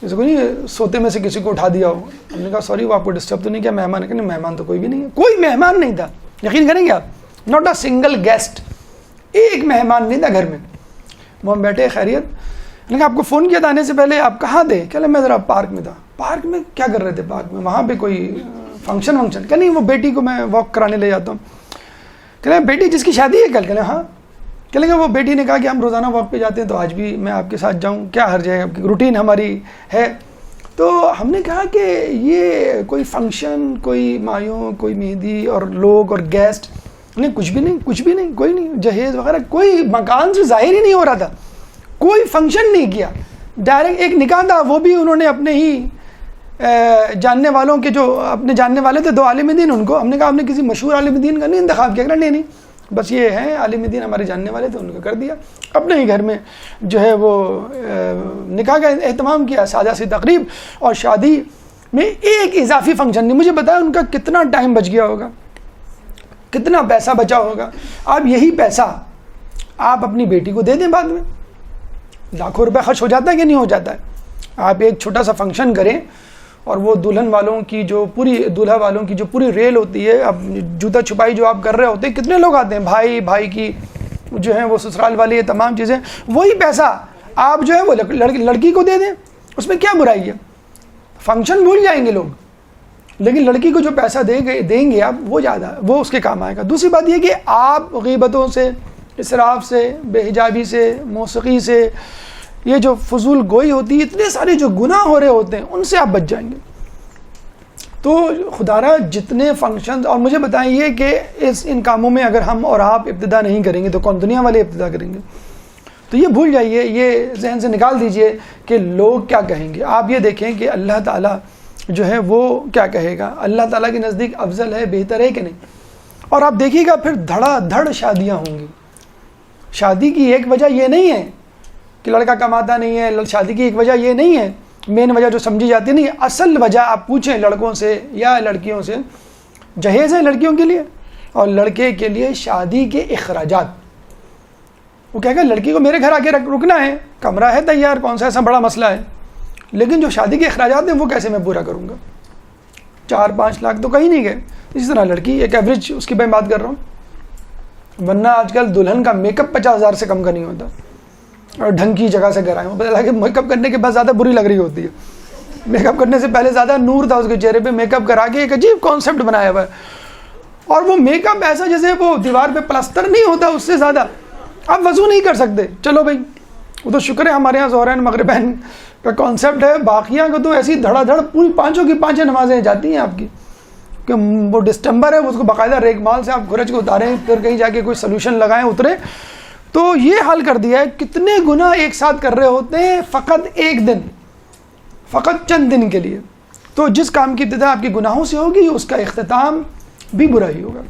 جیسے کوئی نہیں سوتے میں سے کسی کو اٹھا دیا ہو. ہم نے کہا سوری وہ آپ کو ڈسٹرب تو نہیں کیا, مہمان ہے کہ نہیں؟ مہمان تو کوئی بھی نہیں ہے, کوئی مہمان نہیں تھا. یقین کریں گے آپ, ناٹ اے سنگل گیسٹ, ایک مہمان نہیں تھا گھر میں. وہ ہم بیٹھے, خیریت. میں نے کہا آپ کو فون کیا تھا آنے سے پہلے, آپ کہاں تھے؟ کہ میں ذرا پارک میں تھا. پارک میں کیا کر رہے تھے؟ پارک میں وہاں پہ کوئی فنکشن. کہ نہیں وہ بیٹی کو میں واک کرانے لے جاتا ہوں. کہ نہیں بیٹی جس کی شادی ہے کل؟ کہ نہیں ہاں. کہ لیں گے وہ بیٹی نے کہا کہ ہم روزانہ واک پہ جاتے ہیں تو آج بھی میں آپ کے ساتھ جاؤں, کیا حرج ہے, آپ کی روٹین ہماری ہے. تو ہم نے کہا کہ یہ کوئی فنکشن, کوئی مایوں, کوئی مہندی اور لوگ اور گیسٹ نہیں, کچھ بھی نہیں, کچھ بھی نہیں, کوئی نہیں, جہیز وغیرہ کوئی مکان سے ظاہر ہی نہیں ہو رہا تھا. کوئی فنکشن نہیں کیا, ڈائریکٹ ایک نکاح تھا, وہ بھی انہوں نے اپنے ہی جاننے والوں کے, جو اپنے جاننے والے تھے, 2 عالم دین. ان کو ہم نے کہا ہم نے کسی مشہور عالم دین کا نہیں انتخاب کیا. نہیں, بس یہ ہیں عالم دین ہمارے جاننے والے تھے, ان کو کر دیا. اپنے ہی گھر میں جو ہے وہ نکاح کا اہتمام کیا, سادہ سی تقریب, اور شادی میں ایک اضافی فنکشن نہیں. مجھے بتایا ان کا کتنا ٹائم بچ گیا ہوگا, کتنا پیسہ بچا ہوگا. آپ یہی پیسہ آپ اپنی بیٹی کو دے دیں, بعد میں لاکھوں روپے خرچ ہو جاتا ہے کہ نہیں ہو جاتا ہے. آپ ایک چھوٹا سا فنکشن کریں اور وہ دلہن والوں کی جو پوری, دولہا والوں کی جو پوری ریل ہوتی ہے, اب جوتا چھپائی جو آپ کر رہے ہوتے ہیں, کتنے لوگ آتے ہیں, بھائی کی جو ہیں وہ سسرال والی, یہ تمام چیزیں, وہی پیسہ آپ جو ہے وہ لڑکی کو دے دیں. اس میں کیا برائی ہے؟ فنکشن بھول جائیں گے لوگ, لیکن لڑکی کو جو پیسہ دیں گے آپ, وہ زیادہ وہ اس کے کام آئے گا. دوسری بات یہ کہ آپ غیبتوں سے, اسراف سے, بے حجابی سے, موسیقی سے, یہ جو فضول گوئی ہوتی ہے, اتنے سارے جو گناہ ہو رہے ہوتے ہیں, ان سے آپ بچ جائیں گے. تو خدا را جتنے فنکشن, اور مجھے بتائیں یہ کہ ان کاموں میں اگر ہم اور آپ ابتدا نہیں کریں گے تو کون دنیا والے ابتدا کریں گے؟ تو یہ بھول جائیے, یہ ذہن سے نکال دیجئے کہ لوگ کیا کہیں گے. آپ یہ دیکھیں کہ اللہ تعالیٰ جو ہے وہ کیا کہے گا. اللہ تعالیٰ کے نزدیک افضل ہے, بہتر ہے کہ نہیں. اور آپ دیکھیے گا پھر دھڑا دھڑ شادیاں ہوں گی. شادی کی ایک وجہ یہ نہیں ہے کہ لڑکا کماتا نہیں ہے, شادی کی ایک وجہ یہ نہیں ہے, مین وجہ جو سمجھی جاتی نہیں. اصل وجہ آپ پوچھیں لڑکوں سے یا لڑکیوں سے, جہیز ہے لڑکیوں کے لیے, اور لڑکے کے لیے شادی کے اخراجات. وہ کہے گا لڑکی کو میرے گھر آ کے رکنا ہے, کمرہ ہے تیار, کون سا ایسا بڑا مسئلہ ہے, لیکن جو شادی کے اخراجات ہیں وہ کیسے میں پورا کروں گا. 4-5 لاکھ تو کہیں نہیں گئے. اسی طرح لڑکی, ایک ایوریج اس کی میں بات کر رہا ہوں, ورنہ آج کل دلہن کا میک اپ 50,000 سے کم کا نہیں ہوتا, اور ڈھنگ کی جگہ سے گھر آئے. پتہ لگا کہ میک اپ کرنے کے بعد زیادہ بری لگ رہی ہوتی ہے. میک اپ کرنے سے پہلے زیادہ نور تھا اس کے چہرے پہ, میک اپ کرا کے ایک عجیب کانسیپٹ بنایا ہوا ہے. اور وہ میک اپ ایسا جیسے وہ دیوار پہ پلستر نہیں ہوتا, اس سے زیادہ آپ وضو نہیں کر سکتے. چلو بھائی وہ تو شکر ہے ہمارے یہاں ظہرین مغربین کا کانسیپٹ ہے, باقیاں کو تو ایسی دھڑا دھڑ پوری 5 کی 5 نمازیں جاتی ہیں آپ کی, کہ وہ ڈسٹمبر ہے, اس کو باقاعدہ ریک مال سے آپ گرج کو اتاریں, پھر کہیں جا کے کوئی سلوشن لگائیں, اترے. تو یہ حال کر دیا ہے, کتنے گناہ ایک ساتھ کر رہے ہوتے ہیں فقط ایک دن, فقط چند دن کے لیے. تو جس کام کی ابتدا آپ کے گناہوں سے ہوگی, اس کا اختتام بھی برا ہی ہوگا.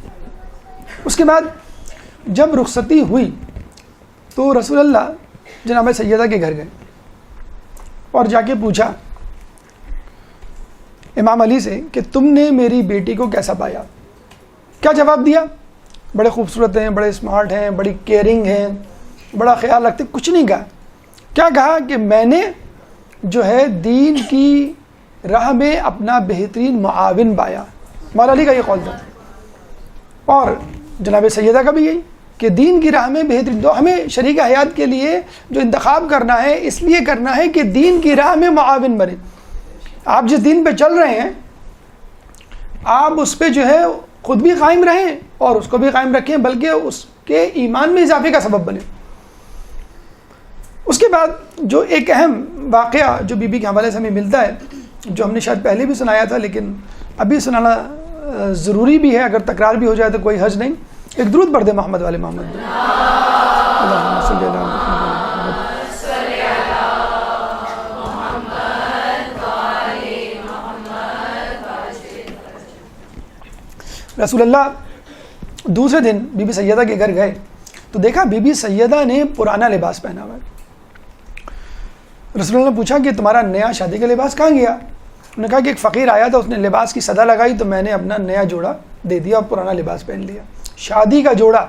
اس کے بعد جب رخصتی ہوئی تو رسول اللہ جناب سیدہ کے گھر گئے اور جا کے پوچھا امام علی سے کہ تم نے میری بیٹی کو کیسا پایا؟ کیا جواب دیا؟ بڑے خوبصورت ہیں، بڑے اسمارٹ ہیں، بڑی کیئرنگ ہیں، بڑا خیال رکھتے. کچھ نہیں کہا. کیا کہا کہ میں نے جو ہے دین کی راہ میں اپنا بہترین معاون پایا. مولا علی کا یہ قول تھا اور جناب سیدہ کا بھی یہی کہ دین کی راہ میں بہترین. تو ہمیں شریک حیات کے لیے جو انتخاب کرنا ہے اس لیے کرنا ہے کہ دین کی راہ میں معاون بنے. آپ جس دین پہ چل رہے ہیں آپ اس پہ جو ہے خود بھی قائم رہیں اور اس کو بھی قائم رکھیں، بلکہ اس کے ایمان میں اضافے کا سبب بنے. اس کے بعد جو ایک اہم واقعہ جو بی بی کے حوالے سے ہمیں ملتا ہے، جو ہم نے شاید پہلے بھی سنایا تھا لیکن ابھی سنانا ضروری بھی ہے، اگر تکرار بھی ہو جائے تو کوئی حرج نہیں. ایک درود پڑھ دے محمد والے محمد. اللہم صلی علی محمد. رسول اللہ دوسرے دن بی بی سیدہ کے گھر گئے تو دیکھا بی بی سیدہ نے پرانا لباس پہنا ہوا ہے. رسول اللہ نے پوچھا کہ تمہارا نیا شادی کا لباس کہاں گیا؟ انہوں نے کہا کہ ایک فقیر آیا تھا، اس نے لباس کی صدا لگائی تو میں نے اپنا نیا جوڑا دے دیا اور پرانا لباس پہن لیا. شادی کا جوڑا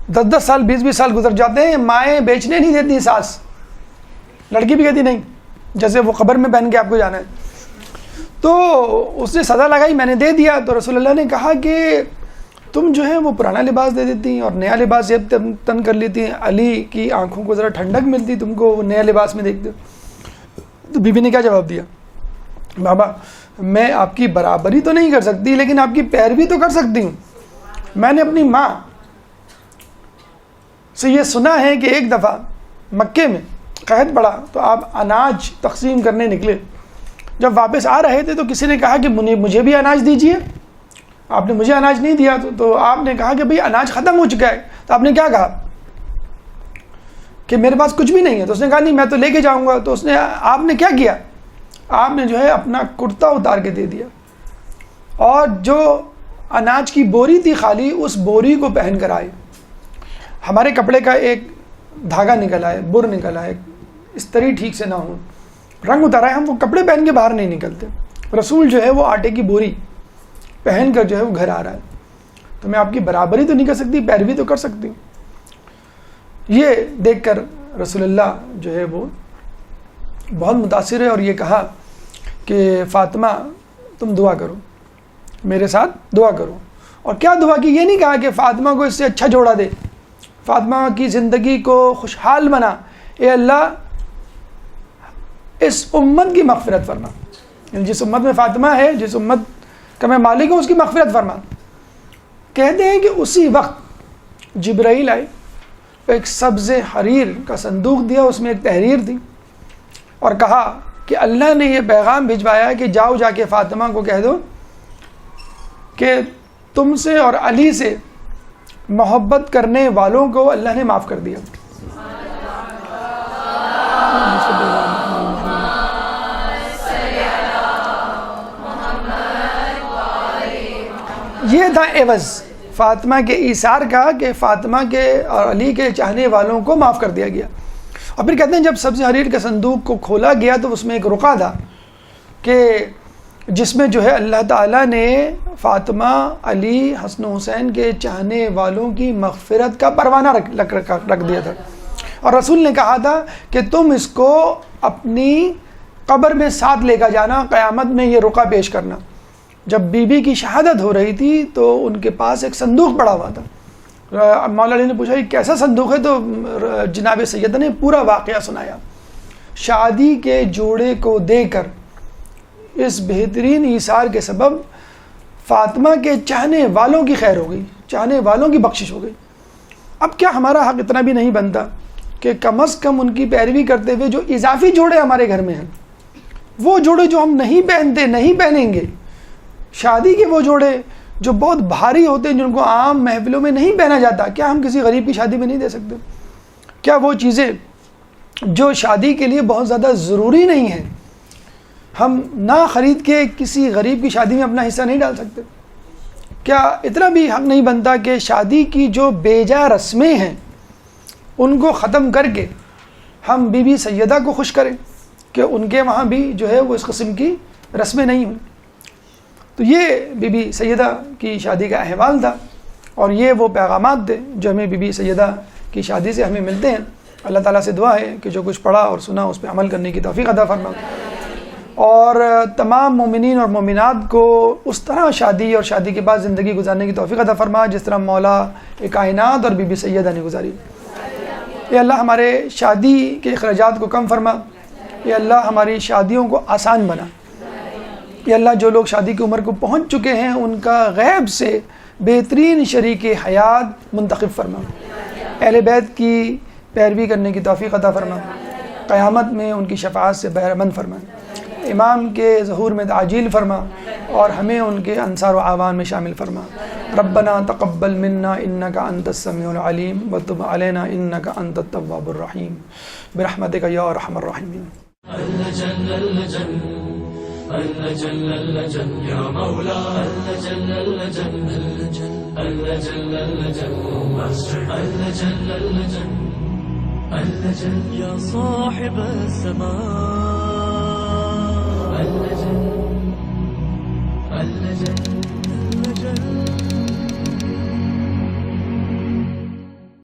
10 سال 20 سال گزر جاتے ہیں، مائیں بیچنے نہیں دیتی، ساس لڑکی بھی کہتی نہیں، جیسے وہ قبر میں پہن کے آپ کو جانا ہے. تو اس نے صدا لگائی، میں نے دے دیا. تو رسول اللہ نے کہا کہ تم جو ہے وہ پرانا لباس دے دیتی اور نیا لباس یہ تن کر لیتی ہیں، علی کی آنکھوں کو ذرا ٹھنڈک ملتی تم کو وہ نیا لباس میں دیکھتے. تو بی بی نے کیا جواب دیا؟ بابا میں آپ کی برابری تو نہیں کر سکتی لیکن آپ کی پیروی تو کر سکتی ہوں. میں نے اپنی ماں سے یہ سنا ہے کہ ایک دفعہ مکے میں قحط پڑا تو آپ اناج تقسیم کرنے نکلے. جب واپس آ رہے تھے تو کسی نے کہا کہ مجھے بھی اناج دیجیے. آپ نے مجھے اناج نہیں دیا تو آپ نے کہا کہ بھئی اناج ختم ہو چکا ہے. تو آپ نے کیا کہا کہ میرے پاس کچھ بھی نہیں ہے. تو اس نے کہا نہیں میں تو لے کے جاؤں گا. تو آپ نے کیا کیا؟ آپ نے جو ہے اپنا کرتا اتار کے دے دیا اور جو اناج کی بوری تھی خالی اس بوری کو پہن کر آئے. ہمارے کپڑے کا ایک دھاگا نکل آئے، بر نکل آئے، استری ٹھیک سے نہ ہو، رنگ اتارا ہے، ہم وہ کپڑے پہن کے باہر نہیں نکلتے. رسول جو ہے وہ آٹے کی بوری پہن کر جو ہے وہ گھر آ رہا ہے. تو میں آپ کی برابری تو نہیں کر سکتی، پیروی تو کر سکتی ہوں. یہ دیکھ کر رسول اللہ جو ہے وہ بہت متاثر ہے اور یہ کہا کہ فاطمہ تم دعا کرو، میرے ساتھ دعا کرو. اور کیا دعا کی؟ یہ نہیں کہا کہ فاطمہ کو اس سے اچھا جوڑا دے، فاطمہ کی زندگی کو خوشحال بنا، اے اللہ اس امت کی مغفرت فرما. یعنی جس امت میں فاطمہ ہے، جس امت کا میں مالک ہوں، اس کی مغفرت فرما. کہتے ہیں کہ اسی وقت جبرائیل آئے، ایک سبز حریر کا صندوق دیا، اس میں ایک تحریر تھی اور کہا کہ اللہ نے یہ پیغام بھجوایا ہے کہ جاؤ جا کے فاطمہ کو کہہ دو کہ تم سے اور علی سے محبت کرنے والوں کو اللہ نے معاف کر دیا. یہ تھا عوض فاطمہ کے ایثار کا کہ فاطمہ کے اور علی کے چاہنے والوں کو معاف کر دیا گیا. اور پھر کہتے ہیں جب سبز حریر کے صندوق کو کھولا گیا تو اس میں ایک رقعہ تھا کہ جس میں جو ہے اللہ تعالیٰ نے فاطمہ، علی، حسن و حسین کے چاہنے والوں کی مغفرت کا پروانہ رکھ دیا تھا. اور رسول نے کہا تھا کہ تم اس کو اپنی قبر میں ساتھ لے کر جانا، قیامت میں یہ رقعہ پیش کرنا. جب بی بی کی شہادت ہو رہی تھی تو ان کے پاس ایک صندوق پڑا ہوا تھا. مولا علی نے پوچھا یہ کیسا صندوق ہے؟ تو جناب سیدہ نے پورا واقعہ سنایا. شادی کے جوڑے کو دے کر اس بہترین ایثار کے سبب فاطمہ کے چاہنے والوں کی خیر ہو گئی، چاہنے والوں کی بخشش ہو گئی. اب کیا ہمارا حق اتنا بھی نہیں بنتا کہ کم از کم ان کی پیروی کرتے ہوئے جو اضافی جوڑے ہمارے گھر میں ہیں، وہ جوڑے جو ہم نہیں پہنتے، نہیں پہنیں گے، شادی کے وہ جوڑے جو بہت بھاری ہوتے ہیں جن کو عام محفلوں میں نہیں پہنا جاتا، کیا ہم کسی غریب کی شادی میں نہیں دے سکتے؟ کیا وہ چیزیں جو شادی کے لیے بہت زیادہ ضروری نہیں ہیں ہم نہ خرید کے کسی غریب کی شادی میں اپنا حصہ نہیں ڈال سکتے؟ کیا اتنا بھی حق نہیں بنتا کہ شادی کی جو بے جا رسمیں ہیں ان کو ختم کر کے ہم بی بی سیدہ کو خوش کریں کہ ان کے وہاں بھی جو ہے وہ اس قسم کی رسمیں نہیں ہوئیں. تو یہ بی بی سیدہ کی شادی کا احوال تھا، اور یہ وہ پیغامات تھے جو ہمیں بی بی سیدہ کی شادی سے ہمیں ملتے ہیں. اللہ تعالیٰ سے دعا ہے کہ جو کچھ پڑھا اور سنا اس پہ عمل کرنے کی توفیق عطا فرما، اور تمام مومنین اور مومنات کو اس طرح شادی اور شادی کے بعد زندگی گزارنے کی توفیق عطا فرما جس طرح مولا کائنات اور بی بی سیدہ نے گزاری. اے اللہ ہمارے شادی کے اخراجات کو کم فرما. اے اللہ ہماری شادیوں کو آسان بنا. اے اللہ جو لوگ شادی کی عمر کو پہنچ چکے ہیں ان کا غیب سے بہترین شریک حیات منتخب فرما. اہل بیت کی پیروی کرنے کی توفیق عطا فرما. قیامت میں ان کی شفاعت سے بہرمند فرما. امام کے ظہور میں تعجیل فرما اور ہمیں ان کے انصار و اعوان میں شامل فرما. ربنا تقبل منا انك انت السميع العليم وتب علينا انك انت التواب الرحيم برحمتك يا ارحم الراحمين. اللجن اللجن اللجن اللجن يا مولا اللجن اللجن اللجن اللجن اللجن اللجن اللجن اللجن يا صاحب الزمان اللجن اللجن